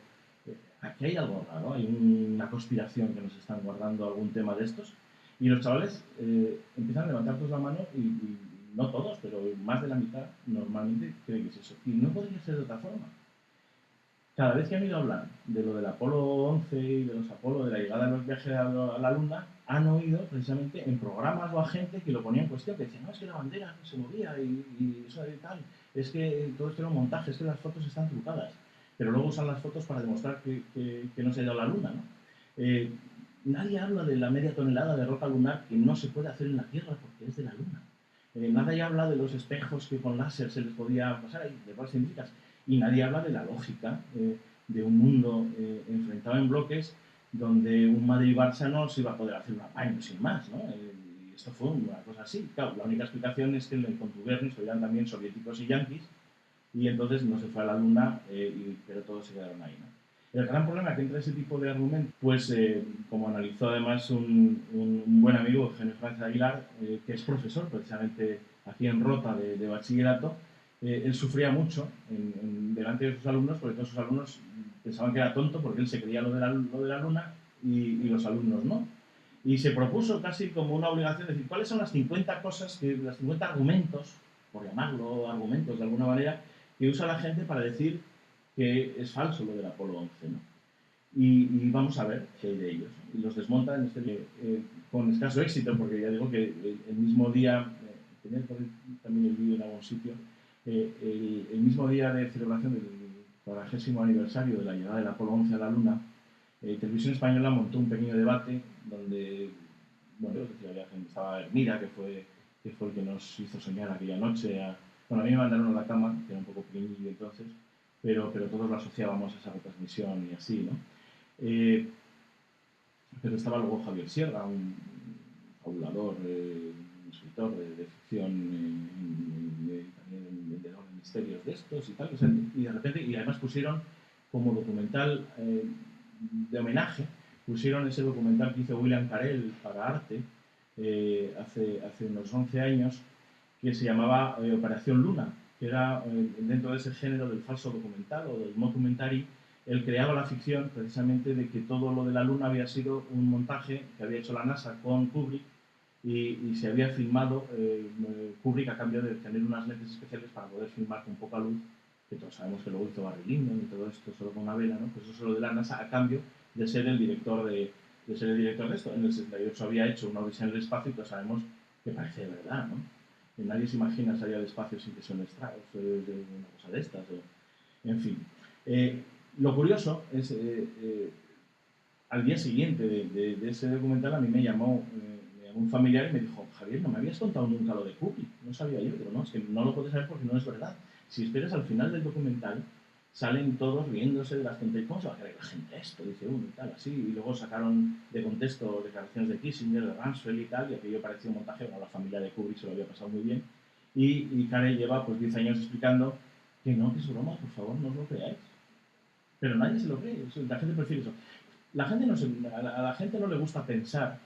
aquí hay algo raro, hay una conspiración que nos están guardando algún tema de estos, y los chavales empiezan a levantar todos la mano y no todos, pero más de la mitad normalmente creen que es eso. Y no podría ser de otra forma. Cada vez que han ido a hablar de lo del Apolo 11 y de los Apolo, de la llegada de los viajes a la Luna, han oído precisamente en programas o a gente que lo ponía en cuestión, que decían, no, es que la bandera se movía y eso y tal, es que todo esto era un montaje, es que las fotos están trucadas. Pero luego usan las fotos para demostrar que no se ha ido a la Luna, ¿no? Nadie habla de la media tonelada de roca lunar que no se puede hacer en la Tierra porque es de la Luna. Nadie habla de los espejos que con láser se les podía pasar, de cosas científicas. Y nadie habla de la lógica de un mundo enfrentado en bloques donde un Madrid-Barça no se iba a poder hacer un apaño sin más, ¿no? Y esto fue una cosa así. Claro, la única explicación es que en el contubernio eran también soviéticos y yanquis, y entonces no se fue a la Luna, pero todos se quedaron ahí, ¿no? El gran problema que entra ese tipo de argumentos, pues como analizó además un buen amigo, Eugenio Franz Aguilar, que es profesor precisamente aquí en Rota de bachillerato, él sufría mucho delante de sus alumnos, porque todos sus alumnos pensaban que era tonto porque él se creía lo de la Luna y los alumnos no. Y se propuso casi como una obligación de decir cuáles son las 50 cosas, las 50 argumentos, por llamarlo argumentos de alguna manera, que usa la gente para decir que es falso lo del Apolo 11, ¿no? Y vamos a ver qué hay de ellos. Y los desmonta en con escaso éxito, porque ya digo que el mismo día, tenía también el vídeo en algún sitio, el mismo día de celebración del 40º aniversario de la llegada del Apolo 11 a la Luna, Televisión Española montó un pequeño debate donde, bueno, había gente, estaba Hermida, que fue el que nos hizo soñar aquella noche. Bueno, a mí me mandaron a la cama, que era un poco pequeñillo entonces, pero todos lo asociábamos a esa retransmisión y así, ¿no? Pero estaba luego Javier Sierra, un fabulador, un escritor de ficción, también vendedor de misterios de estos y tal, o sea, y de repente, y además pusieron como documental de homenaje, pusieron ese documental que hizo William Carell para Arte hace unos 11 años, que se llamaba Operación Luna, que era dentro de ese género del falso documental o del mockumentary. Él creaba la ficción precisamente de que todo lo de la Luna había sido un montaje que había hecho la NASA con Kubrick y se había filmado Kubrick a cambio de tener unas lentes especiales para poder filmar con poca luz, que todos sabemos que luego hizo Barry Lyndon y todo esto solo con una vela, ¿no? Pues eso solo de la NASA a cambio de ser el director de esto. En el 68 había hecho una odisea en el espacio y todos sabemos que parece de verdad, ¿no? Que nadie se imagina salir al espacio sin que son estragos de una cosa de estas. En fin. Lo curioso es, al día siguiente de ese documental a mí me llamó un familiar y me dijo, Javier, no me habías contado nunca lo de Kubrick. No sabía yo, pero no, es que no lo puedes saber porque no es verdad. Si esperas al final del documental, salen todos riéndose de las tonterías. ¿Cómo se va a creer la gente esto? Dice uno y tal, así. Y luego sacaron de contexto declaraciones de Kissinger, de Rumsfeld y tal, y aquello parecía un montaje. Bueno, la familia de Kubrick se lo había pasado muy bien. Y Carey lleva pues 10 años explicando que no, que es broma, por favor, no os lo creáis. Pero nadie se lo cree, la gente prefiere eso. A la gente no le gusta pensar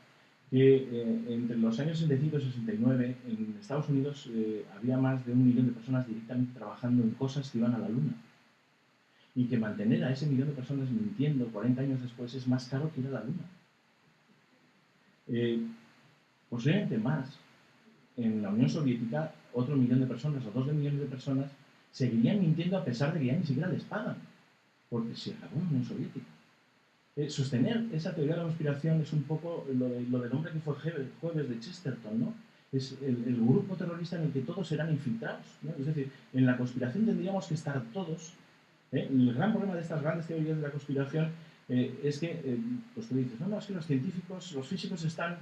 que entre los años 65 y 69 en Estados Unidos había más de 1 millón de personas directamente trabajando en cosas que iban a la Luna. Y que mantener a ese millón de personas mintiendo 40 años después es más caro que ir a la Luna. Posiblemente más. en la Unión Soviética otro millón de personas o 2 millones de personas seguirían mintiendo a pesar de que ya ni siquiera les pagan, porque se acabó la Unión Soviética. Sostener esa teoría de la conspiración es un poco lo del hombre que fue jueves de Chesterton, ¿no? Es el grupo terrorista en el que todos serán infiltrados, ¿no? Es decir, en la conspiración tendríamos que estar todos. El gran problema de estas grandes teorías de la conspiración es que, pues tú dices, no, es que los científicos, los físicos están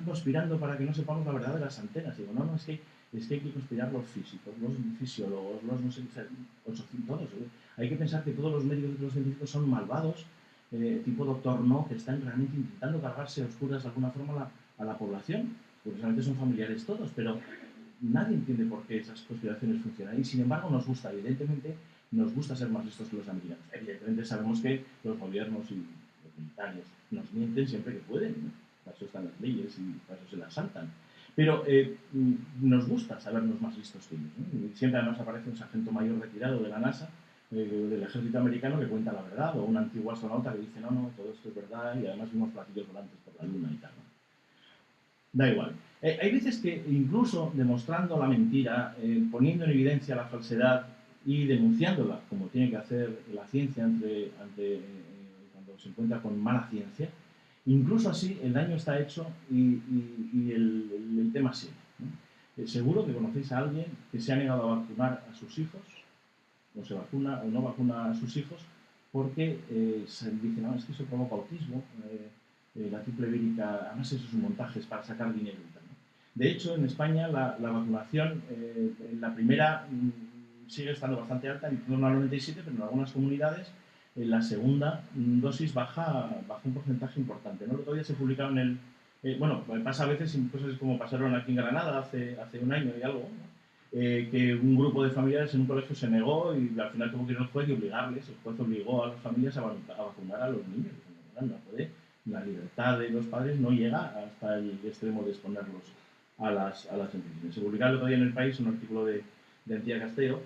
conspirando para que no sepamos la verdad de las antenas. Y digo, no, es que hay que conspirar los físicos, los fisiólogos, los no sé, todos. Hay que pensar que todos los médicos y los científicos son malvados, tipo Doctor No, que están realmente intentando cargarse a oscuras de alguna forma a la población. Curiosamente son familiares todos, pero nadie entiende por qué esas conspiraciones funcionan. Y sin embargo nos gusta, evidentemente, nos gusta ser más listos que los americanos. Evidentemente sabemos que los gobiernos y los militares nos mienten siempre que pueden, ¿no? Para eso están las leyes y para eso se las saltan. Pero nos gusta sabernos más listos que ellos, ¿no? Y siempre además aparece un sargento mayor retirado de la NASA, del ejército americano, que cuenta la verdad, o un antiguo astronauta que dice, no, todo esto es verdad, y además vimos platillos volantes por la luna y tal, ¿no? Da igual. Hay veces que incluso demostrando la mentira, poniendo en evidencia la falsedad y denunciándola, como tiene que hacer la ciencia cuando se encuentra con mala ciencia, incluso así el daño está hecho y el tema sigue, ¿no? Seguro que conocéis a alguien que se ha negado a vacunar a sus hijos, o se vacuna o no vacuna a sus hijos, porque se dice, no, es que eso provoca autismo, la triple vírica, además eso es un montaje, es para sacar dinero y tal, ¿no? De hecho, en España la vacunación, la primera sigue estando bastante alta, en torno al 97, pero en algunas comunidades la segunda dosis baja un porcentaje importante, ¿no? El otro día se publicaron bueno, pasa a veces en cosas como pasaron aquí en Granada hace un año y algo, ¿no? Que un grupo de familiares en un colegio se negó y al final tuvo que ir al juez y obligarles. El juez obligó a las familias a vacunar a los niños. No puede. La libertad de los padres no llega hasta el extremo de exponerlos a las infecciones. Se publicaba el otro día en El País un artículo de Antía Castelo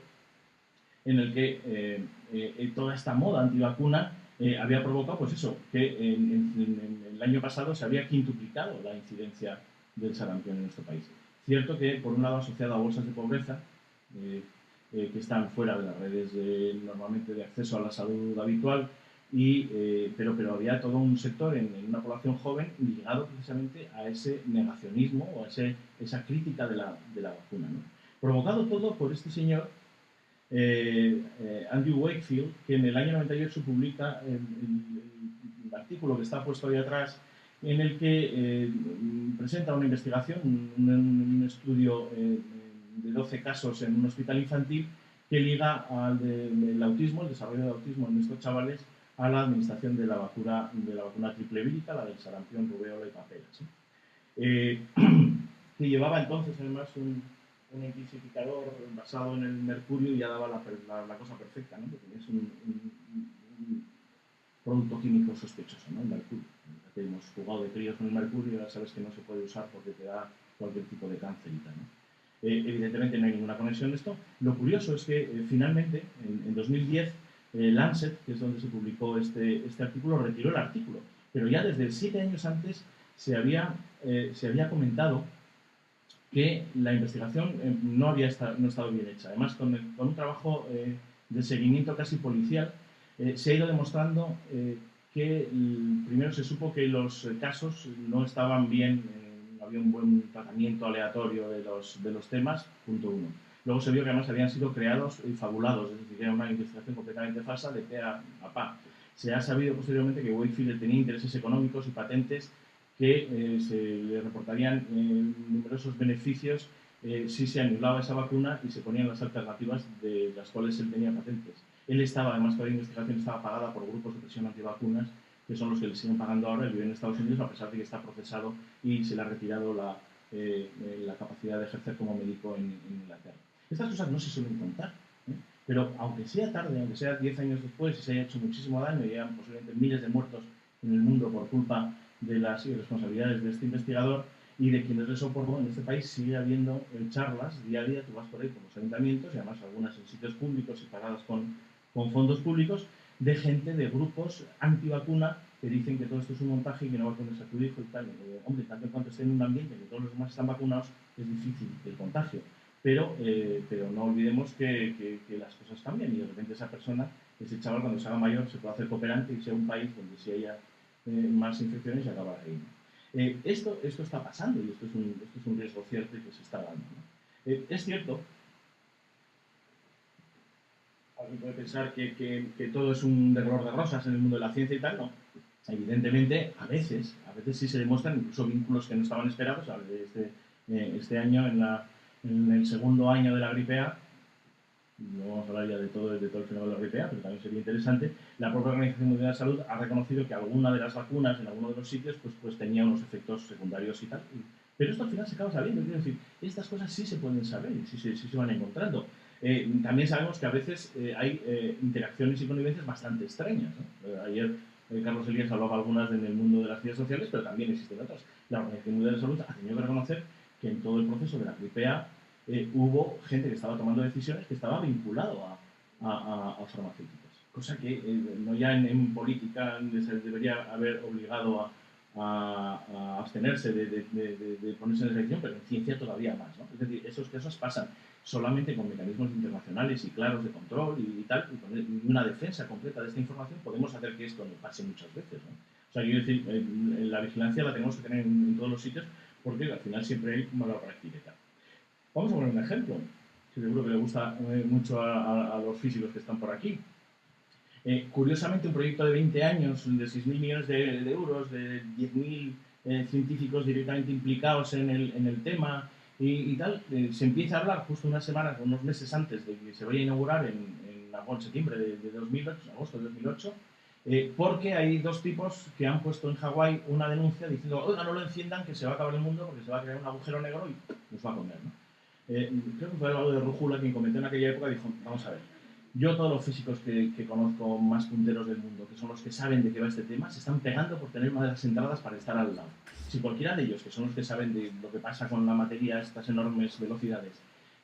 en el que toda esta moda antivacuna había provocado, pues eso, que en el año pasado se había quintuplicado la incidencia del sarampión en nuestro país. Cierto que, por un lado, asociado a bolsas de pobreza, que están fuera de las redes normalmente de acceso a la salud habitual, pero había todo un sector en una población joven ligado precisamente a ese negacionismo o a esa crítica de la vacuna, ¿no? Provocado todo por este señor, Andrew Wakefield, que en el año 98 publica el artículo que está puesto ahí atrás, en el que presenta una investigación, un estudio de 12 casos en un hospital infantil que liga el autismo, el desarrollo del autismo en estos chavales, a la administración de la vacuna triple vírica, la del sarampión, rubéola y papera, ¿sí? Que llevaba entonces además un intensificador basado en el mercurio y ya daba la cosa perfecta, ¿no? Porque es un producto químico sospechoso, ¿no? El mercurio. Que hemos jugado de críos con el mercurio, ya sabes que no se puede usar porque te da cualquier tipo de cáncer y tal, ¿no? Evidentemente no hay ninguna conexión de esto. Lo curioso es que finalmente, en 2010, Lancet, que es donde se publicó este artículo, retiró el artículo. Pero ya desde 7 años antes se había comentado que la investigación no estado bien hecha. Además, con un trabajo de seguimiento casi policial, se ha ido demostrando que primero se supo que los casos no estaban bien, no había un buen tratamiento aleatorio de los temas, punto uno. Luego se vio que además habían sido creados y fabulados, es decir, que era una investigación completamente falsa de pe a pa. Se ha sabido posteriormente que Wakefield tenía intereses económicos y patentes que se le reportarían numerosos beneficios si se anulaba esa vacuna y se ponían las alternativas de las cuales él tenía patentes. Él estaba, además, toda la investigación estaba pagada por grupos de presión antivacunas, que son los que le siguen pagando ahora. Él vive en Estados Unidos, a pesar de que está procesado y se le ha retirado la capacidad de ejercer como médico en Inglaterra. Estas cosas no se suelen contar, ¿eh? Pero aunque sea tarde, aunque sea 10 años después y se haya hecho muchísimo daño y hayan posiblemente miles de muertos en el mundo por culpa de las irresponsabilidades de este investigador y de quienes le soportó, en este país sigue habiendo charlas día a día. Tú vas por ahí por los ayuntamientos y además algunas en sitios públicos y pagadas con fondos públicos, de gente de grupos antivacuna que dicen que todo esto es un montaje y que no vacunes a tu hijo y tal. Hombre, tanto en cuanto esté en un ambiente que todos los demás están vacunados, es difícil el contagio. Pero no olvidemos que las cosas cambian y de repente esa persona, ese chaval cuando se haga mayor, se puede hacer cooperante y sea un país donde si haya más infecciones y acabar ahí, ¿no? Esto está pasando y esto es un riesgo cierto y que se está dando, ¿no? Es cierto, alguien puede pensar que todo es un color de rosas en el mundo de la ciencia y tal, no. Evidentemente, a veces sí se demuestran incluso vínculos que no estaban esperados. Este año, en el segundo año de la gripe A, no vamos a hablar ya de todo el fenómeno de la gripe A, pero también sería interesante, la propia Organización Mundial de la Salud ha reconocido que alguna de las vacunas en alguno de los sitios pues tenía unos efectos secundarios y tal. Pero esto al final se acaba sabiendo. Quiero decir, estas cosas sí se pueden saber y sí se van encontrando. También sabemos que a veces hay interacciones y connivencias bastante extrañas, ¿no? Ayer Carlos Elías hablaba algunas en el mundo de las ciencias sociales, pero también existen otras. La Organización Mundial de la Salud ha tenido que reconocer que en todo el proceso de la gripe A hubo gente que estaba tomando decisiones que estaba vinculado a farmacéuticas. Cosa que no ya en política se debería haber obligado a abstenerse de ponerse en esa dirección, pero en ciencia todavía más, ¿no? Es decir, esos casos pasan solamente con mecanismos internacionales y claros de control y tal, y con una defensa completa de esta información podemos hacer que esto no pase muchas veces, ¿no? O sea, quiero decir, la vigilancia la tenemos que tener en todos los sitios porque al final siempre hay mala práctica. Vamos a poner un ejemplo, que seguro que le gusta mucho a los físicos que están por aquí. Curiosamente, un proyecto de 20 años, de 6.000 millones de euros, de 10.000 científicos directamente implicados en el tema y tal, se empieza a hablar justo unas semanas, unos meses antes de que se vaya a inaugurar en septiembre de 2008, agosto de 2008, porque hay dos tipos que han puesto en Hawái una denuncia diciendo, oiga, no lo enciendan, que se va a acabar el mundo porque se va a crear un agujero negro y nos va a comer, ¿no? Creo que fue el lado de Rújula quien comentó en aquella época, dijo, vamos a ver, yo todos los físicos que conozco más punteros del mundo, que son los que saben de qué va este tema, se están pegando por tener una de las entradas para estar al lado. Si cualquiera de ellos, que son los que saben de lo que pasa con la materia a estas enormes velocidades,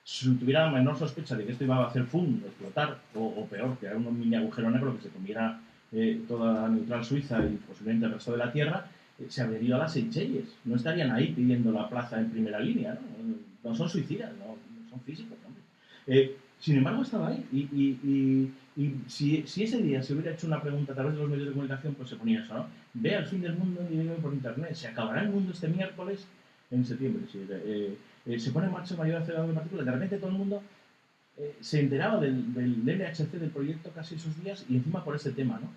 si tuviera la menor sospecha de que esto iba a hacer ¡fum!, explotar, o peor, que era un mini agujero negro que se comiera toda la neutral Suiza y posiblemente el resto de la Tierra, se habrían ido a las Seychelles. No estarían ahí pidiendo la plaza en primera línea, ¿no? No son suicidas, no son físicos, hombre. Sin embargo, estaba ahí. Y si ese día se hubiera hecho una pregunta a través de los medios de comunicación, pues se ponía eso, ¿no? Ve al fin del mundo y vive por internet. Se acabará el mundo este miércoles en septiembre. Sí, se pone en marcha el mayor acelerador de partículas. De repente todo el mundo se enteraba del LHC, del proyecto, casi esos días y encima por este tema, ¿no?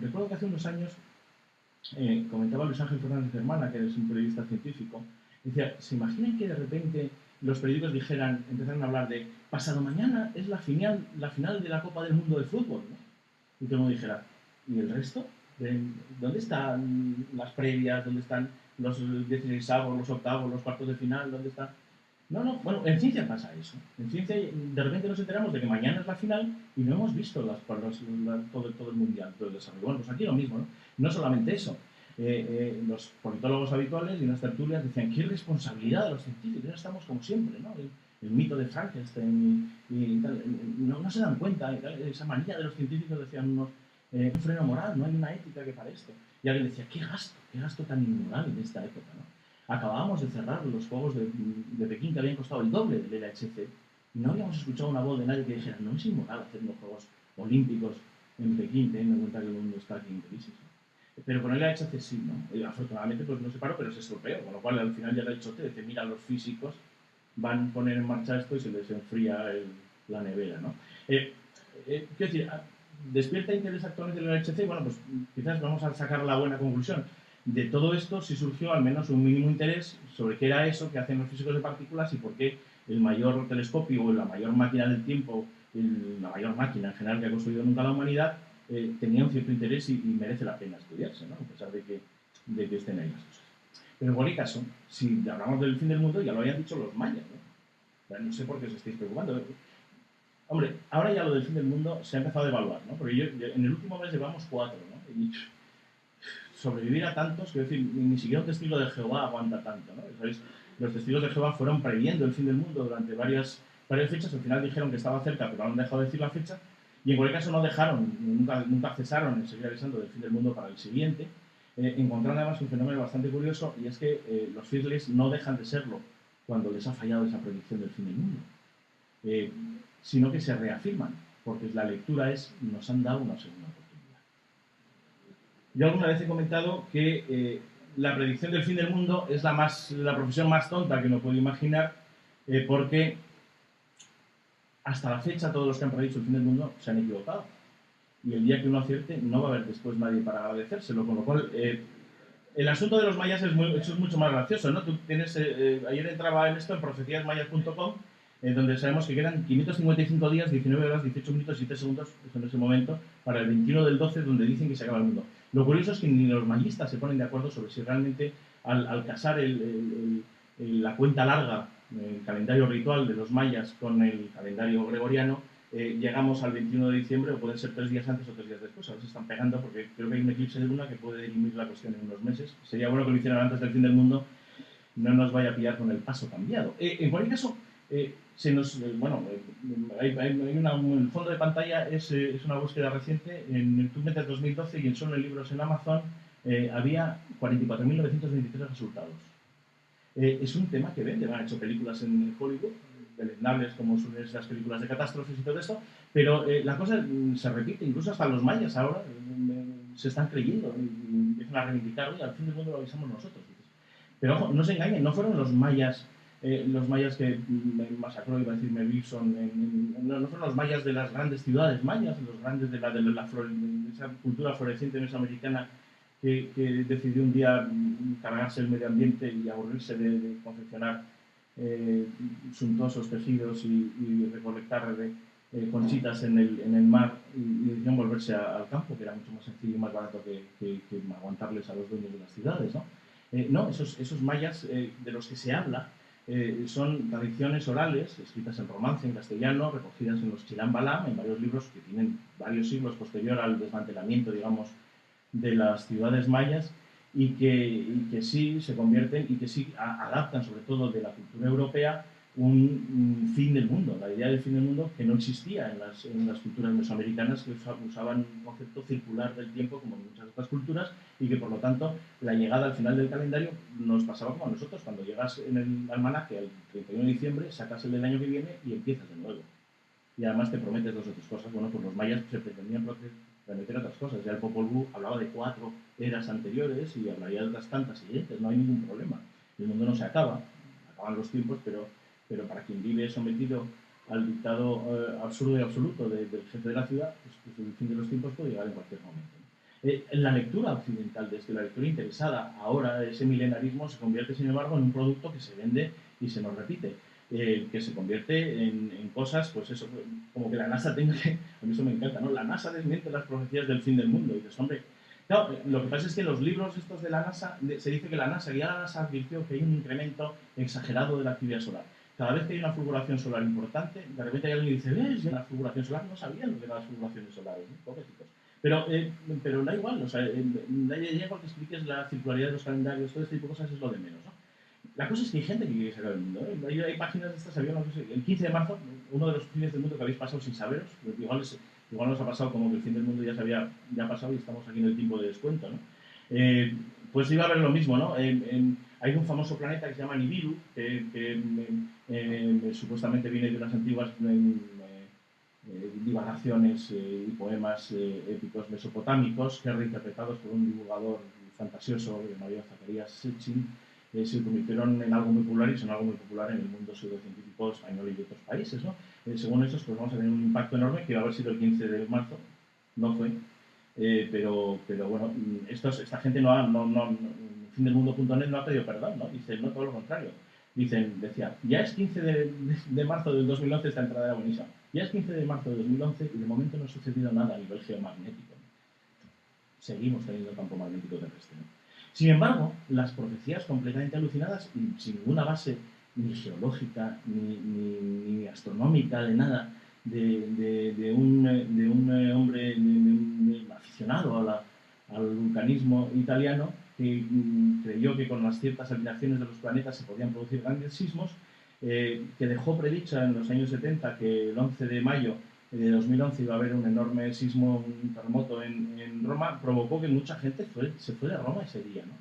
Recuerdo que hace unos años comentaba Luis Ángel Fernández Hermana, que es un periodista científico, decía, ¿se imaginan que de repente los periódicos empezaron a hablar de pasado mañana es la final de la Copa del Mundo de Fútbol, ¿no? Y todo el mundo dijera, ¿y el resto? ¿Dónde están las previas? ¿Dónde están los 16avos, los octavos, los cuartos de final? ¿Dónde están? No, bueno, en ciencia pasa eso. En ciencia de repente nos enteramos de que mañana es la final y no hemos visto todo el mundial, todo el desarrollo. Bueno, pues aquí lo mismo, ¿no? No solamente eso. Los politólogos habituales y en las tertulias decían, qué responsabilidad de los científicos, estamos como siempre, ¿no? El mito de Frankenstein y tal, no se dan cuenta, esa manía de los científicos, decían unos, un freno moral, no hay una ética que para esto. Y alguien decía, qué gasto tan inmoral en esta época, ¿no? Acabábamos de cerrar los Juegos de Pekín, que habían costado el doble del LHC, y no habíamos escuchado una voz de nadie que dijera, no es inmoral hacer los Juegos Olímpicos en Pekín, teniendo en cuenta que el mundo está aquí en crisis, ¿no? Pero con el LHC sí, ¿no? Y afortunadamente pues no se paró, pero se estropeó, con lo cual al final llega el chote de que, mira, los físicos van a poner en marcha esto y se les enfría la nevera, ¿no? Quiero decir, ¿despierta interés actualmente el LHC? Bueno, pues quizás vamos a sacar la buena conclusión. De todo esto sí surgió al menos un mínimo interés sobre qué era eso que hacen los físicos de partículas y por qué el mayor telescopio o la mayor máquina del tiempo, la mayor máquina en general que ha construido nunca la humanidad, tenía un cierto interés y merece la pena estudiarse, ¿no? A pesar de que estén ahí las cosas. Pero en cualquier caso, si hablamos del fin del mundo, ya lo habían dicho los mayas, ¿no? No sé por qué os estáis preocupando. Hombre, ahora ya lo del fin del mundo se ha empezado a evaluar, ¿no? Porque en el último mes llevamos 4, ¿no? Y sobrevivir a tantos, quiero decir, ni siquiera un testigo de Jehová aguanta tanto, ¿no? ¿Sabéis? Los testigos de Jehová fueron previendo el fin del mundo durante varias fechas, al final dijeron que estaba cerca, pero han dejado de decir la fecha, y en cualquier caso no dejaron, nunca cesaron en seguir avisando del fin del mundo para el siguiente. Encontraron además un fenómeno bastante curioso, y es que los Firles no dejan de serlo cuando les ha fallado esa predicción del fin del mundo, sino que se reafirman, porque la lectura es: nos han dado una segunda oportunidad. Yo alguna vez he comentado que la predicción del fin del mundo es la profesión más tonta que uno puede imaginar, porque hasta la fecha todos los que han predicho el fin del mundo se han equivocado. Y el día que uno acierte no va a haber después nadie para agradecérselo, con lo cual el asunto de los mayas es mucho más gracioso, ¿no? Tú tienes, ayer entraba en esto en profeciasmayas.com, donde sabemos que quedan 555 días, 19 horas, 18 minutos y 7 segundos, en ese momento, para el 21 del 12, donde dicen que se acaba el mundo. Lo curioso es que ni los mayistas se ponen de acuerdo sobre si realmente al casar la cuenta larga, el calendario ritual de los mayas con el calendario gregoriano, llegamos al 21 de diciembre, o pueden ser 3 días antes o 3 días después. Ahora se están pegando porque creo que hay un eclipse de luna que puede dirimir la cuestión en unos meses. Sería bueno que lo hicieran antes del fin del mundo, no nos vaya a pillar con el paso cambiado. En cualquier caso, el fondo de pantalla es una búsqueda reciente. Tú metes 2012 y solo en libros en Amazon había 44.923 resultados. Es un tema que vende. Han hecho películas en Hollywood, deleznables como son las películas de catástrofes y todo esto, pero la cosa se repite. Incluso hasta los mayas ahora se están creyendo y empiezan a reivindicar: oye, al fin del mundo lo avisamos nosotros. Pero ojo, no se engañen, no fueron los mayas que masacró, iba a decir Mel Gibson, no fueron los mayas de las grandes ciudades mayas, los grandes de esa cultura floreciente mesoamericana que decidió un día cargarse el medio ambiente y aburrirse de confeccionar suntuosos tejidos y recolectar conchitas en el mar, y decidieron volverse al campo, que era mucho más sencillo y más barato que aguantarles a los dueños de las ciudades, ¿no? No, esos mayas de los que se habla son tradiciones orales, escritas en romance, en castellano, recogidas en los Chilam Balam, en varios libros que tienen varios siglos posterior al desmantelamiento, digamos, de las ciudades mayas, y que sí se convierten y que sí adaptan, sobre todo de la cultura europea, un fin del mundo, la idea del fin del mundo que no existía en las culturas mesoamericanas, que usaban un concepto circular del tiempo como en muchas otras culturas, y que por lo tanto la llegada al final del calendario nos pasaba como a nosotros: cuando llegas en el almanaque al 31 de diciembre, sacas el del año que viene y empiezas de nuevo. Y además te prometes dos o tres cosas. Bueno, pues los mayas se pretendían prometer otras cosas. Ya el Popol Vuh hablaba de 4 eras anteriores y hablaría de otras tantas siguientes. No hay ningún problema. El mundo no se acaba, acaban los tiempos, pero para quien vive sometido al dictado absurdo y absoluto del jefe de la ciudad, pues el fin de los tiempos puede llegar en cualquier momento. La lectura occidental de esto, la lectura interesada ahora de ese milenarismo, se convierte, sin embargo, en un producto que se vende y se nos repite. Que se convierte en cosas, pues eso, como que la NASA tenga que... A mí eso me encanta, ¿no? La NASA desmiente las profecías del fin del mundo. Y dices, hombre... Claro, lo que pasa es que en los libros estos de la NASA, se dice que la NASA advirtió que hay un incremento exagerado de la actividad solar. Cada vez que hay una fulguración solar importante, de repente hay alguien que dice: ¿ves? Una fulguración solar. No sabían lo que eran las fulguraciones solares, ¿no? Pobrecitos. Pero da igual, o sea, ya porque expliques la circularidad de los calendarios, todo este tipo de cosas es lo de menos, ¿no? La cosa es que hay gente que quiere sacar el mundo, ¿eh? Hay páginas de estas, había el 15 de marzo, uno de los fines del mundo que habéis pasado sin saberos, igual nos ha pasado como que el fin del mundo ya ha pasado y estamos aquí en el tiempo de descuento, ¿no? Pues iba a haber lo mismo, ¿no? Hay un famoso planeta que se llama Nibiru, que supuestamente viene de unas antiguas divagaciones y poemas épicos mesopotámicos, que reinterpretados por un divulgador fantasioso llamado Zacarías Sitchin, se convirtieron en algo muy popular, y son algo muy popular en el mundo pseudocientífico español y de otros países, ¿no? Según esos, pues vamos a tener un impacto enorme, que iba a haber sido el 15 de marzo, no fue, pero bueno, esta gente findelmundo.net no ha pedido perdón, ¿no? Dice, no, todo lo contrario. Decía, ya es 15 de marzo del 2011, esta entrada era buenísima, ya es 15 de marzo de 2011 y de momento no ha sucedido nada a nivel geomagnético. Seguimos teniendo campo magnético terrestre, ¿no? Sin embargo, las profecías completamente alucinadas y sin ninguna base ni geológica ni astronómica, de nada, de un hombre, de un aficionado al vulcanismo italiano, que creyó que con las ciertas alineaciones de los planetas se podían producir grandes sismos, que dejó predicha en los años 70 que el 11 de mayo de 2011 iba a haber un enorme sismo, un terremoto en Roma, provocó que mucha gente se fue de Roma ese día, ¿no?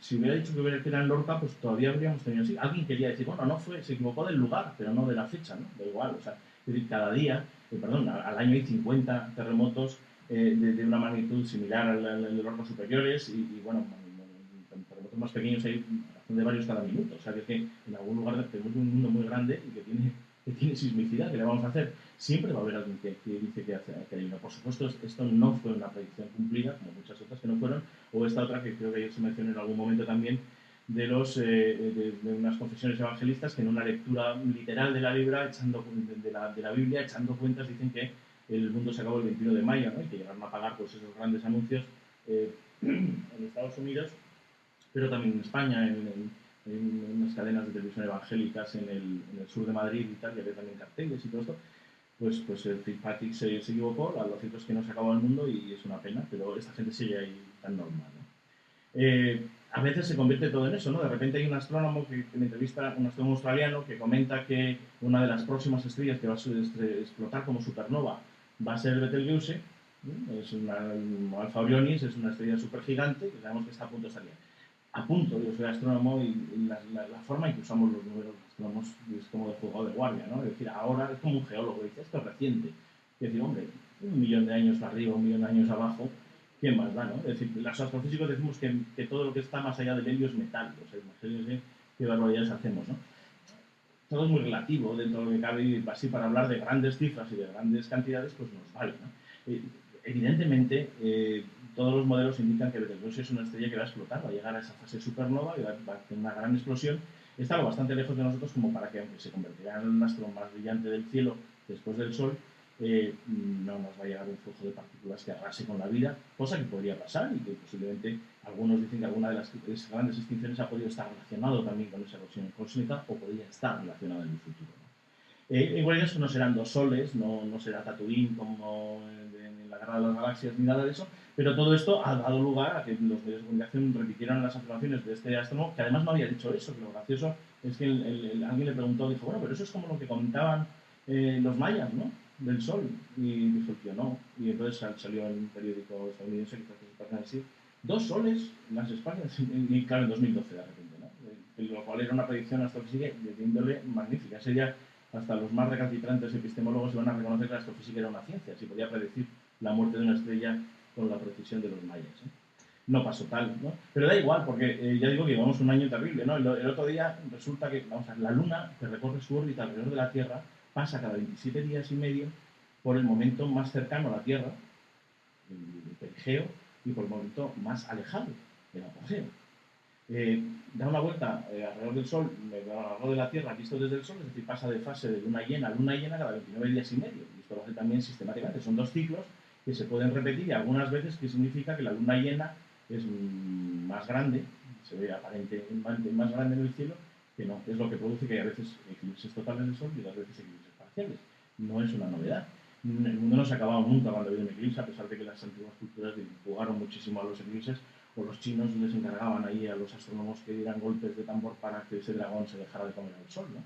Si hubiera dicho que era en Lorca, pues todavía habríamos tenido así. Alguien quería decir, bueno, no fue, se equivocó del lugar, pero no de la fecha, ¿no? Da igual, o sea, es decir, cada día, perdón, al año hay 50 terremotos de una magnitud similar al de Lorca superiores y bueno, terremotos más pequeños hay de varios cada minuto. O sea, que es que en algún lugar tenemos un mundo muy grande y que tiene sismicidad, ¿qué le vamos a hacer? Siempre va a haber alguien que dice que hay una. Por supuesto, esto no fue una predicción cumplida, como muchas otras que no fueron, o esta otra que creo que ayer se mencionó en algún momento también, de unas confesiones evangelistas que en una lectura literal de la Biblia, echando cuentas, dicen que el mundo se acabó el 21 de mayo, ¿no? Y que llegaron a pagar pues, esos grandes anuncios en Estados Unidos, pero también en España, en unas cadenas de televisión evangélicas en el sur de Madrid y tal, y había también carteles y todo esto. Pues el Fitzpatrick se equivocó, lo cierto es que no se acabó el mundo y es una pena, pero esta gente sigue ahí tan normal, ¿no? A veces se convierte todo en eso, ¿no? De repente hay un astrónomo que entrevista, un astrónomo australiano, que comenta que una de las próximas estrellas que va a explotar como supernova va a ser el Betelgeuse, ¿no? Es Alpha Orionis, es una estrella supergigante que sabemos que está a punto de salir. A punto, yo soy astrónomo y la forma en que usamos los números los astrónomos es como de juego de guardia, ¿no? Es decir, ahora es como un geólogo, dice, esto es reciente. Es decir, hombre, 1.000.000 de años arriba, 1.000.000 de años abajo, ¿quién más da, no? Es decir, los astrofísicos decimos que todo lo que está más allá del helio es metal. O sea, imagínense qué barbaridades hacemos, ¿no? Todo es muy relativo dentro de lo que cabe y así para hablar de grandes cifras y de grandes cantidades, pues nos vale, ¿no? Evidentemente, todos los modelos indican que Betelgeuse es una estrella que va a explotar, va a llegar a esa fase supernova y va a tener una gran explosión. Está lo bastante lejos de nosotros como para que, aunque se convertirá en el astro más brillante del cielo después del Sol, no nos va a llegar un flujo de partículas que arrase con la vida, cosa que podría pasar y que posiblemente algunos dicen que alguna de las grandes extinciones ha podido estar relacionado también con esa erosión cósmica o podría estar relacionada en el futuro, ¿no? Igual eso no serán dos soles, no será Tatooine como en la Guerra de las Galaxias ni nada de eso, pero todo esto ha dado lugar a que los medios de comunicación repitieran las afirmaciones de este astrónomo, que además no había dicho eso, que lo gracioso es que alguien le preguntó, dijo, bueno, pero eso es como lo que comentaban los mayas, ¿no? Del Sol. Y dijo el tío, no. Y entonces salió en un periódico estadounidense que se pasa así, 2 soles en las Españas, y claro, en 2012 de repente, ¿no? Lo cual era una predicción astrofísica de índole magnífica. Sería hasta los más recalcitrantes epistemólogos se van a reconocer que la astrofísica era una ciencia, si podía predecir la muerte de una estrella con la precisión de los mayas, ¿eh? No pasó tal, ¿no? Pero da igual, porque ya digo que llevamos un año terrible, ¿no? El otro día resulta que, vamos a ver, la Luna, que recorre su órbita alrededor de la Tierra, pasa cada 27 días y medio por el momento más cercano a la Tierra, el perigeo, y por el momento más alejado, el apogeo. Da una vuelta alrededor del Sol, alrededor de la Tierra, visto desde el Sol, es decir, pasa de fase de luna llena a luna llena cada 29 días y medio. Y esto lo hace también sistemáticamente. Son 2 ciclos que se pueden repetir y algunas veces que significa que la luna llena es más grande, se ve aparentemente más grande en el cielo, que no, es lo que produce que a veces eclipses totales del Sol y otras veces eclipses parciales. No es una novedad. El mundo no se ha acabado nunca cuando había un eclipse, a pesar de que las antiguas culturas jugaron muchísimo a los eclipses, o los chinos les encargaban ahí a los astrónomos que dieran golpes de tambor para que ese dragón se dejara de comer al Sol, ¿no?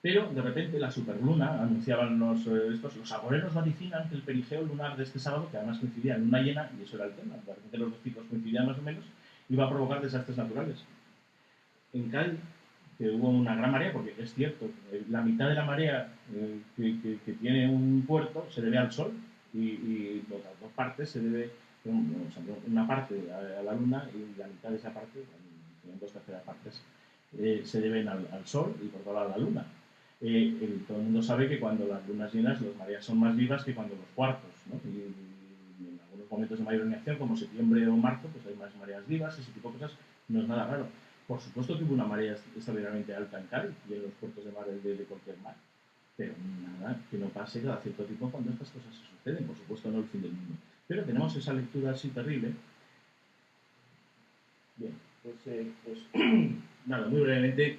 Pero de repente la superluna, anunciaban los agoreros vaticinan que el perigeo lunar de este sábado, que además coincidía en luna llena, y eso era el tema, de repente los 2 ciclos coincidían más o menos, iba a provocar desastres naturales. En Cádiz, que hubo una gran marea, porque es cierto, la mitad de la marea que tiene un puerto se debe al Sol y otras 2 partes se debe, una parte a la Luna y la mitad de esa parte, 2/3 partes, se deben al Sol y por otro lado a la Luna. Todo el mundo sabe que cuando las lunas llenas las mareas son más vivas que cuando los cuartos, ¿no? Y en algunos momentos de mayor animación, como septiembre o marzo, pues hay más mareas vivas, ese tipo de cosas, no es nada raro. Por supuesto que hubo una marea extraordinariamente alta en Cádiz y en los puertos de mar de cualquier mar, pero nada que no pase cada cierto tiempo cuando estas cosas se suceden, por supuesto no el fin del mundo. Pero tenemos esa lectura así terrible. Bien, pues nada, muy brevemente,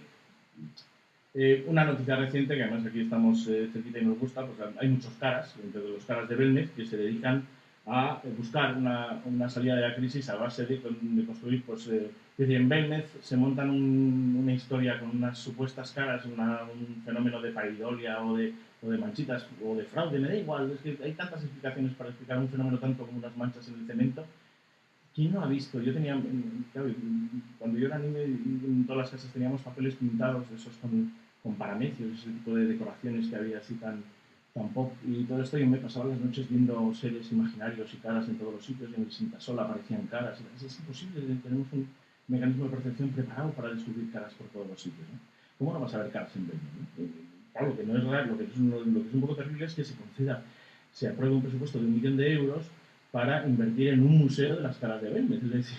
una noticia reciente, que además aquí estamos cerquita y nos gusta, pues hay muchos caras, entre los caras de Belmez, que se dedican a buscar una salida de la crisis a base de construir, pues, es decir, en Belmez se montan una historia con unas supuestas caras, un fenómeno de pareidolia o de manchitas o de fraude, me da igual, es que hay tantas explicaciones para explicar un fenómeno tanto como unas manchas en el cemento. ¿Quién no ha visto? Yo tenía, claro, cuando yo era niño, en todas las casas teníamos papeles pintados, esos con paramecios, ese tipo de decoraciones que había así tan pop, y todo esto yo me pasaba las noches viendo seres imaginarios y caras en todos los sitios, y en el Sintasol aparecían caras. Es imposible, tenemos un mecanismo de percepción preparado para descubrir caras por todos los sitios, ¿no? ¿Cómo no vas a ver caras en Belmez, ¿no? Claro, que no es raro, lo que es un poco terrible es que se apruebe un presupuesto de 1 millón de euros para invertir en un museo de las caras de Belmez. Es decir,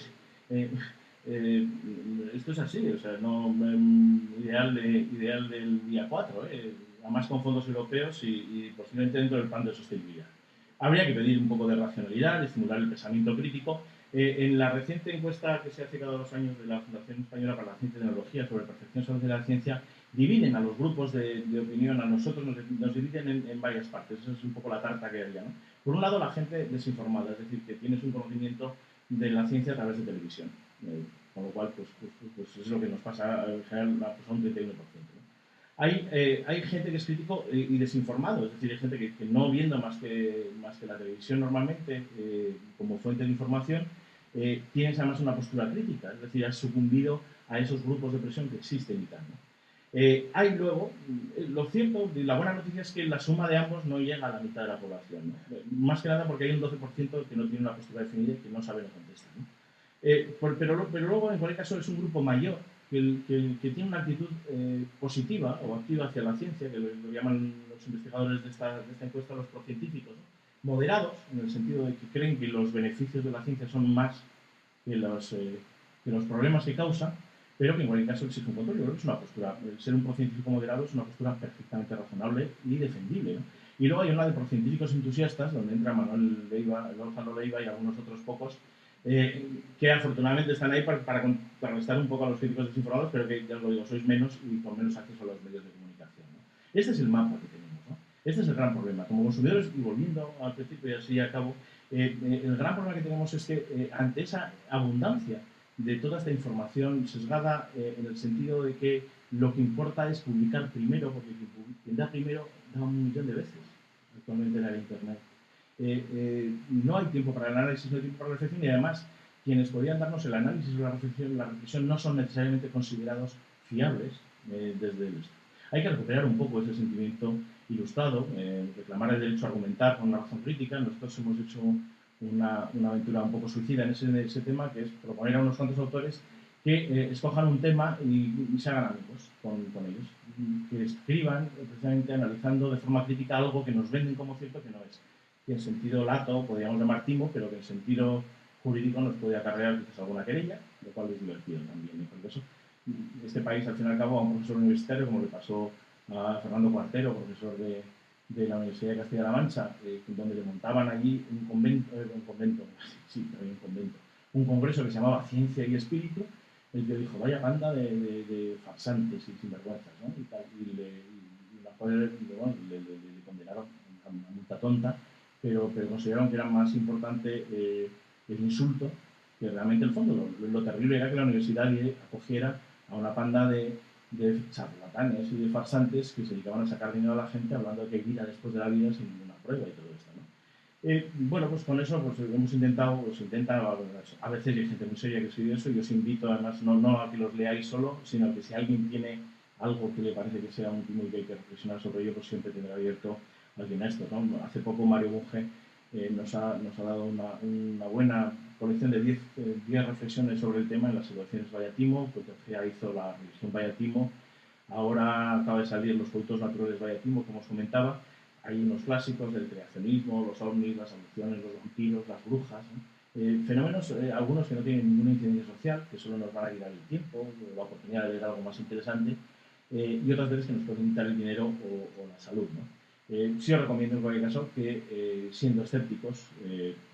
esto es así, o sea, no ideal del día 4, además con fondos europeos y posiblemente dentro del plan de sostenibilidad. Habría que pedir un poco de racionalidad, de estimular el pensamiento crítico. En la reciente encuesta que se hace cada 2 años de la Fundación Española para la Ciencia y Tecnología sobre percepción social de la ciencia, dividen a los grupos de opinión, a nosotros nos dividen en varias partes. Eso es un poco la tarta que haría, ¿no? Por un lado, la gente desinformada, es decir, que tienes un conocimiento de la ciencia a través de televisión, con lo cual, pues es lo que nos pasa en general a un 31%. ¿No? Hay gente que es crítico y desinformado, es decir, hay gente que no viendo más que la televisión normalmente como fuente de información, tienes además una postura crítica, es decir, has sucumbido a esos grupos de presión que existen y tal, ¿no? Hay luego, lo cierto, la buena noticia es que la suma de ambos no llega a la mitad de la población, ¿no? Más que nada porque hay un 12% que no tiene una postura definida y que no sabe, no contesta, ¿no? Pero luego, en cualquier caso, es un grupo mayor que tiene una actitud positiva o activa hacia la ciencia, que lo llaman los investigadores de esta encuesta los procientíficos, ¿no? Moderados, en el sentido de que creen que los beneficios de la ciencia son más que los problemas que causa, pero que en cualquier caso exige un control. Yo creo que es una postura, el ser un procientífico moderado es una postura perfectamente razonable y defendible, ¿no? Y luego hay una de procientíficos entusiastas, donde entra Manuel Leiva, Gonzalo Leiva y algunos otros pocos, que afortunadamente están ahí para contrarrestar un poco a los críticos desinformados, pero que, ya os lo digo, sois menos y con menos acceso a los medios de comunicación, ¿no? Este es el mapa que tenemos, ¿no? Este es el gran problema. Como consumidores, y volviendo al principio y así acabo, el gran problema que tenemos es que ante esa abundancia de toda esta información sesgada en el sentido de que lo que importa es publicar primero, porque quien da primero da 1 millón de veces actualmente en el Internet. No hay tiempo para el análisis, no hay tiempo para la reflexión y además quienes podrían darnos el análisis o la reflexión no son necesariamente considerados fiables desde el esto. Hay que recuperar un poco ese sentimiento ilustrado, reclamar el derecho a argumentar con una razón crítica. Nosotros hemos hecho una aventura un poco suicida en ese tema, que es proponer a unos cuantos autores que escojan un tema y se hagan amigos con ellos, que escriban precisamente analizando de forma crítica algo que nos venden como cierto que no es, que en sentido lato podríamos llamar timo, pero que en sentido jurídico nos puede acarrear quizás alguna querella, lo cual es divertido también. Por eso, este país, al fin y al cabo, a un profesor universitario, como le pasó a Fernando Cuartero, profesor de la Universidad de Castilla-La Mancha, donde le montaban allí un congreso que se llamaba Ciencia y Espíritu, el que dijo, vaya banda de farsantes y sinvergüenzas, ¿no? Y le condenaron a multa tonta, pero consideraron que era más importante el insulto que realmente el fondo. Lo terrible era que la universidad acogiera a una panda de charlatanes y de farsantes que se dedicaban a sacar dinero a la gente hablando de que hay vida después de la vida sin ninguna prueba y todo esto, ¿no? Bueno, pues con eso pues hemos intentado, a veces hay gente muy seria que escribe eso, y os invito además no a que los leáis solo, sino a que si alguien tiene algo que le parece que sea un timo y que hay que reflexionar sobre ello, pues siempre tendrá abierto alguien a esto, ¿no? Hace poco Mario Bunge nos ha dado una buena colección de 10 reflexiones sobre el tema en las situaciones Vallatimo, pues ya hizo la revisión Vallatimo, ahora acaba de salir Los productos naturales Vallatimo, como os comentaba. Hay unos clásicos del creacionismo, los ovnis, las abducciones, los vampiros, las brujas, ¿no? Fenómenos, algunos que no tienen ninguna incidencia social, que solo nos van a quitar el tiempo, la oportunidad de ver algo más interesante, y otras veces que nos pueden quitar el dinero o la salud, ¿no? Sí os recomiendo en cualquier caso que, siendo escépticos,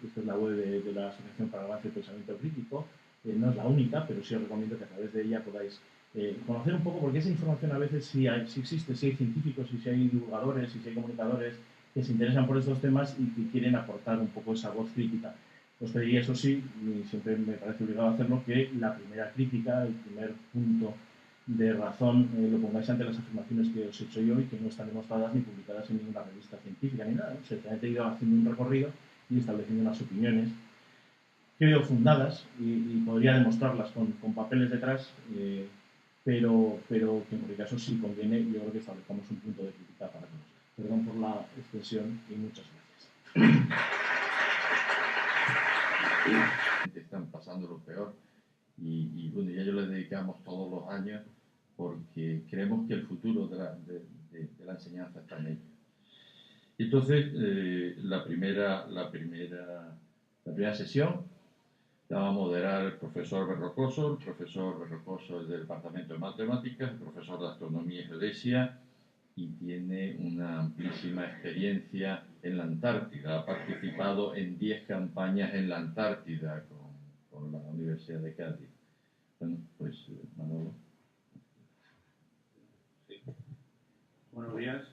esta es la web de la Asociación para el Avance del Pensamiento Crítico, no es la única, pero sí os recomiendo que a través de ella podáis conocer un poco, porque esa información a veces sí existe, sí hay científicos, sí hay divulgadores, sí hay comunicadores que se interesan por estos temas y que quieren aportar un poco esa voz crítica. Os pediría, eso sí, y siempre me parece obligado a hacerlo, que la primera crítica, el primer punto de razón, lo pongáis ante las afirmaciones que os he hecho yo y que no están demostradas ni publicadas en ninguna revista científica ni nada, ¿no? Simplemente he ido haciendo un recorrido y estableciendo unas opiniones creo fundadas y podría demostrarlas con papeles detrás, pero que en cualquier caso, si conviene, yo creo que establezcamos un punto de crítica para todos. Perdón por la extensión y muchas gracias. Están pasando lo peor y bueno, ya yo les dedicamos todos los años porque creemos que el futuro de la enseñanza está en ello. Entonces, la primera sesión la va a moderar el profesor Berrocoso. El profesor Berrocoso es del Departamento de Matemáticas, el profesor de Astronomía y Geodesia, y tiene una amplísima experiencia en la Antártida. Ha participado en 10 campañas en la Antártida con la Universidad de Cádiz. Bueno, pues Manolo. Sí. Buenos días.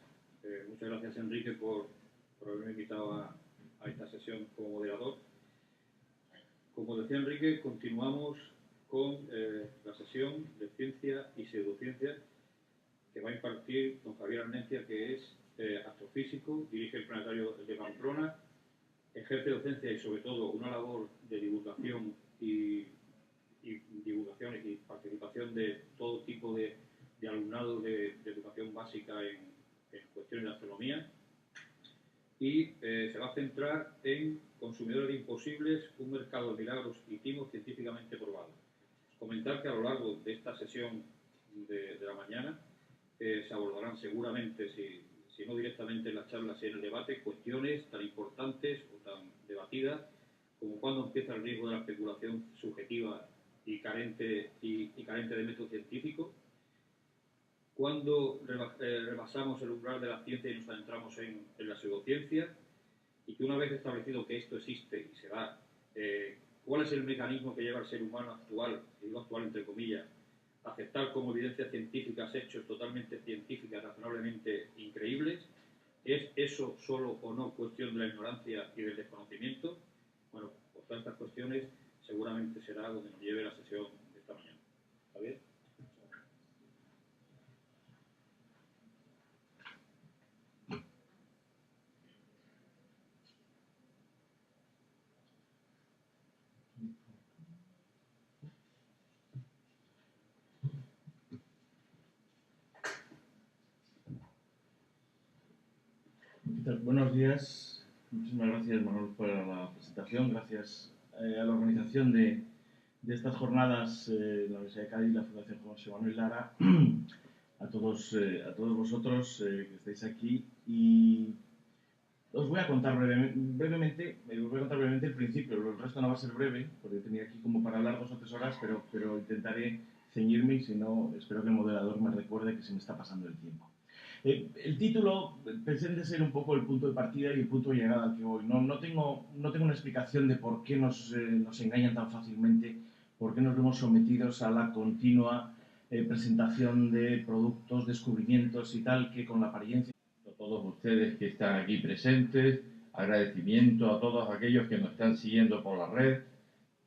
Muchas gracias, Enrique, por haberme invitado a esta sesión como moderador. Como decía Enrique, continuamos con la sesión de Ciencia y Pseudociencia que va a impartir don Javier Arnencia, que es astrofísico, dirige el planetario de Pamplona, ejerce docencia y sobre todo una labor de divulgación y participación de todo tipo de alumnado de educación básica en cuestiones de astronomía, y se va a centrar en consumidores de imposibles, un mercado de milagros y timos científicamente probados. Comentar que a lo largo de esta sesión de la mañana se abordarán seguramente, si no directamente en las charlas y en el debate, cuestiones tan importantes o tan debatidas como cuándo empieza el riesgo de la especulación subjetiva y carente de método científico, cuándo rebasamos el umbral de la ciencia y nos adentramos en la pseudociencia, y que una vez establecido que esto existe y se da, cuál es el mecanismo que lleva al ser humano actual, y digo actual entre comillas, a aceptar como evidencias científicas hechos totalmente científicas, razonablemente increíbles. ¿Es eso solo o no cuestión de la ignorancia y del desconocimiento? Bueno, por todas estas cuestiones seguramente será donde nos lleve la sesión de esta mañana. ¿Javier? Buenos días. Muchísimas gracias, Manuel, por la presentación. Gracias a la organización de estas jornadas, la Universidad de Cádiz y la Fundación José Manuel Lara, a todos vosotros que estáis aquí. Y os voy a contar brevemente el principio. El resto no va a ser breve, porque tenía aquí como para hablar 2 o 3 horas, pero intentaré ceñirme, y si no, espero que el moderador me recuerde que se me está pasando el tiempo. El título pretende ser un poco el punto de partida y el punto de llegada al que voy. No tengo una explicación de por qué nos engañan tan fácilmente, por qué nos vemos sometidos a la continua presentación de productos, descubrimientos y tal, que con la apariencia... A todos ustedes que están aquí presentes, agradecimiento a todos aquellos que nos están siguiendo por la red.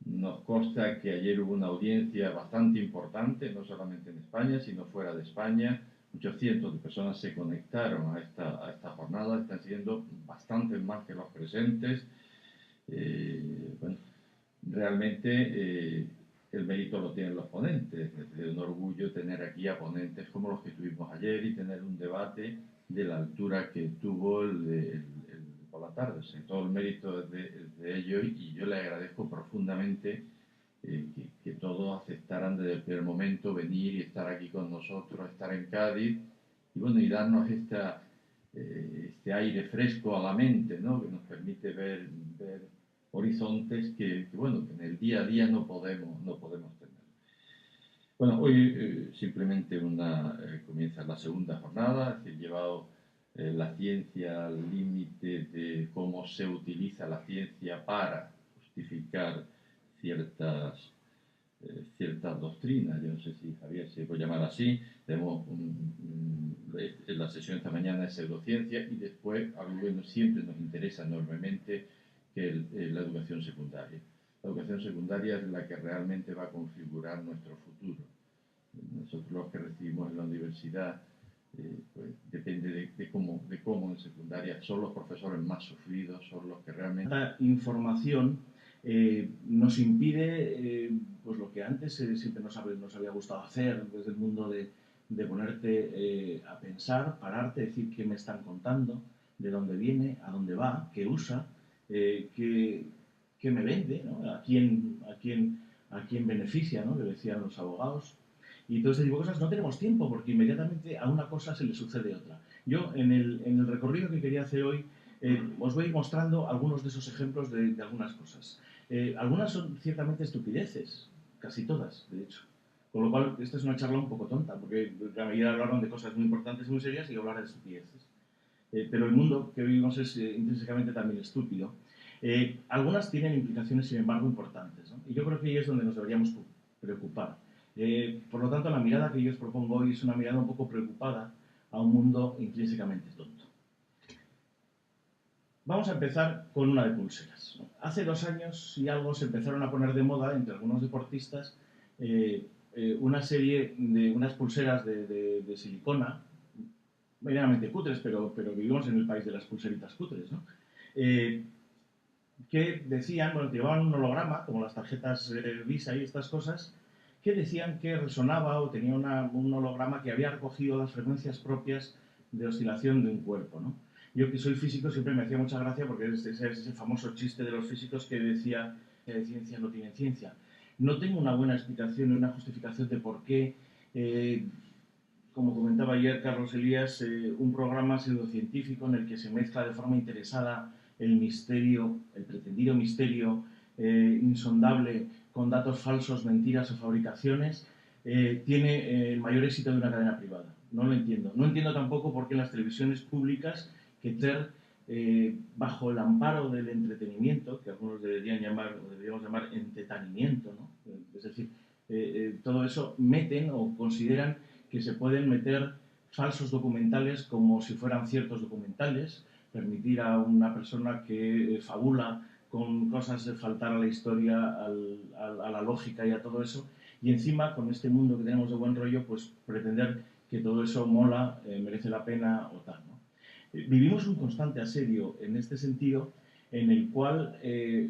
Nos consta que ayer hubo una audiencia bastante importante, no solamente en España, sino fuera de España. Muchos cientos de personas se conectaron a esta jornada, están siendo bastantes más que los presentes. Bueno, realmente el mérito lo tienen los ponentes. Es un orgullo tener aquí a ponentes como los que tuvimos ayer y tener un debate de la altura que tuvo el por la tarde. O sea, todo el mérito es de ellos, y yo les agradezco profundamente que todos aceptaran desde el primer momento venir y estar aquí con nosotros, estar en Cádiz, y bueno, y darnos este aire fresco a la mente, ¿no? Que nos permite ver horizontes que bueno, que en el día a día no podemos tener. Bueno, hoy simplemente comienza la segunda jornada, es decir, llevado la ciencia al límite de cómo se utiliza la ciencia para justificar ciertas ciertas doctrinas. Yo no sé si Javier se puede llamar así. Tenemos la sesión esta mañana es pseudociencia, y después algo que siempre nos interesa enormemente, que es la educación secundaria. La educación secundaria es la que realmente va a configurar nuestro futuro. Nosotros, los que recibimos en la universidad, pues depende de cómo en secundaria son los profesores más sufridos, son los que realmente... Esta información nos impide pues lo que antes siempre nos había gustado hacer, desde el mundo de ponerte a pensar, pararte, decir qué me están contando, de dónde viene, a dónde va, qué usa, qué me vende, ¿no? a quién beneficia, ¿no? Que decían los abogados. Y todo ese tipo de cosas no tenemos tiempo, porque inmediatamente a una cosa se le sucede otra. Yo, en el recorrido que quería hacer hoy, os voy a ir mostrando algunos de esos ejemplos de algunas cosas. Algunas son ciertamente estupideces, casi todas, de hecho. Con lo cual, esta es una charla un poco tonta, porque ayer hablaron de cosas muy importantes y muy serias y hablar de estupideces. Pero el mundo que vivimos es intrínsecamente también estúpido. Algunas tienen implicaciones, sin embargo, importantes, ¿no? Y yo creo que ahí es donde nos deberíamos preocupar. Por lo tanto, la mirada que yo os propongo hoy es una mirada un poco preocupada a un mundo intrínsecamente tonto. Vamos a empezar con una de pulseras, ¿no? Hace 2 años y algo se empezaron a poner de moda entre algunos deportistas una serie de unas pulseras de silicona, medianamente cutres, pero vivimos en el país de las pulseritas cutres, ¿no? Que decían, bueno, llevaban un holograma, como las tarjetas Visa y estas cosas, que decían que resonaba o tenía un holograma que había recogido las frecuencias propias de oscilación de un cuerpo, ¿no? Yo, que soy físico, siempre me hacía mucha gracia porque es ese famoso chiste de los físicos que decía que ciencia no tiene ciencia. No tengo una buena explicación ni una justificación de por qué, como comentaba ayer Carlos Elías, un programa pseudocientífico en el que se mezcla de forma interesada el misterio, el pretendido misterio insondable, con datos falsos, mentiras o fabricaciones, tiene el mayor éxito de una cadena privada. No lo entiendo. No entiendo tampoco por qué las televisiones públicas, que ser bajo el amparo del entretenimiento, que algunos deberíamos llamar entretenimiento, ¿no? Es decir, todo eso meten o consideran que se pueden meter falsos documentales como si fueran ciertos documentales, permitir a una persona que fabula con cosas de faltar a la historia, a la lógica y a todo eso, y encima, con este mundo que tenemos de buen rollo, pues pretender que todo eso mola, merece la pena o tal, ¿no? Vivimos un constante asedio en este sentido, en el cual,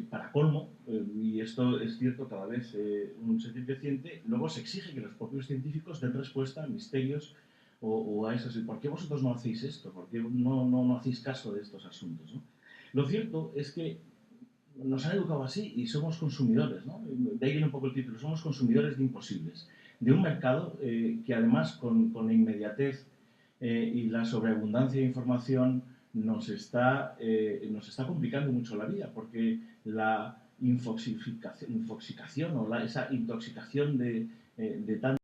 para colmo, y esto es cierto cada vez un sentir creciente, luego se exige que los propios científicos den respuesta a misterios o a eso. ¿Por qué vosotros no hacéis esto? ¿Por qué no hacéis caso de estos asuntos, ¿no? Lo cierto es que nos han educado así y somos consumidores, ¿no? De ahí viene un poco el título, somos consumidores de imposibles, de un mercado que además con la inmediatez y la sobreabundancia de información nos está complicando mucho la vida, porque la infoxicación o esa intoxicación de tanto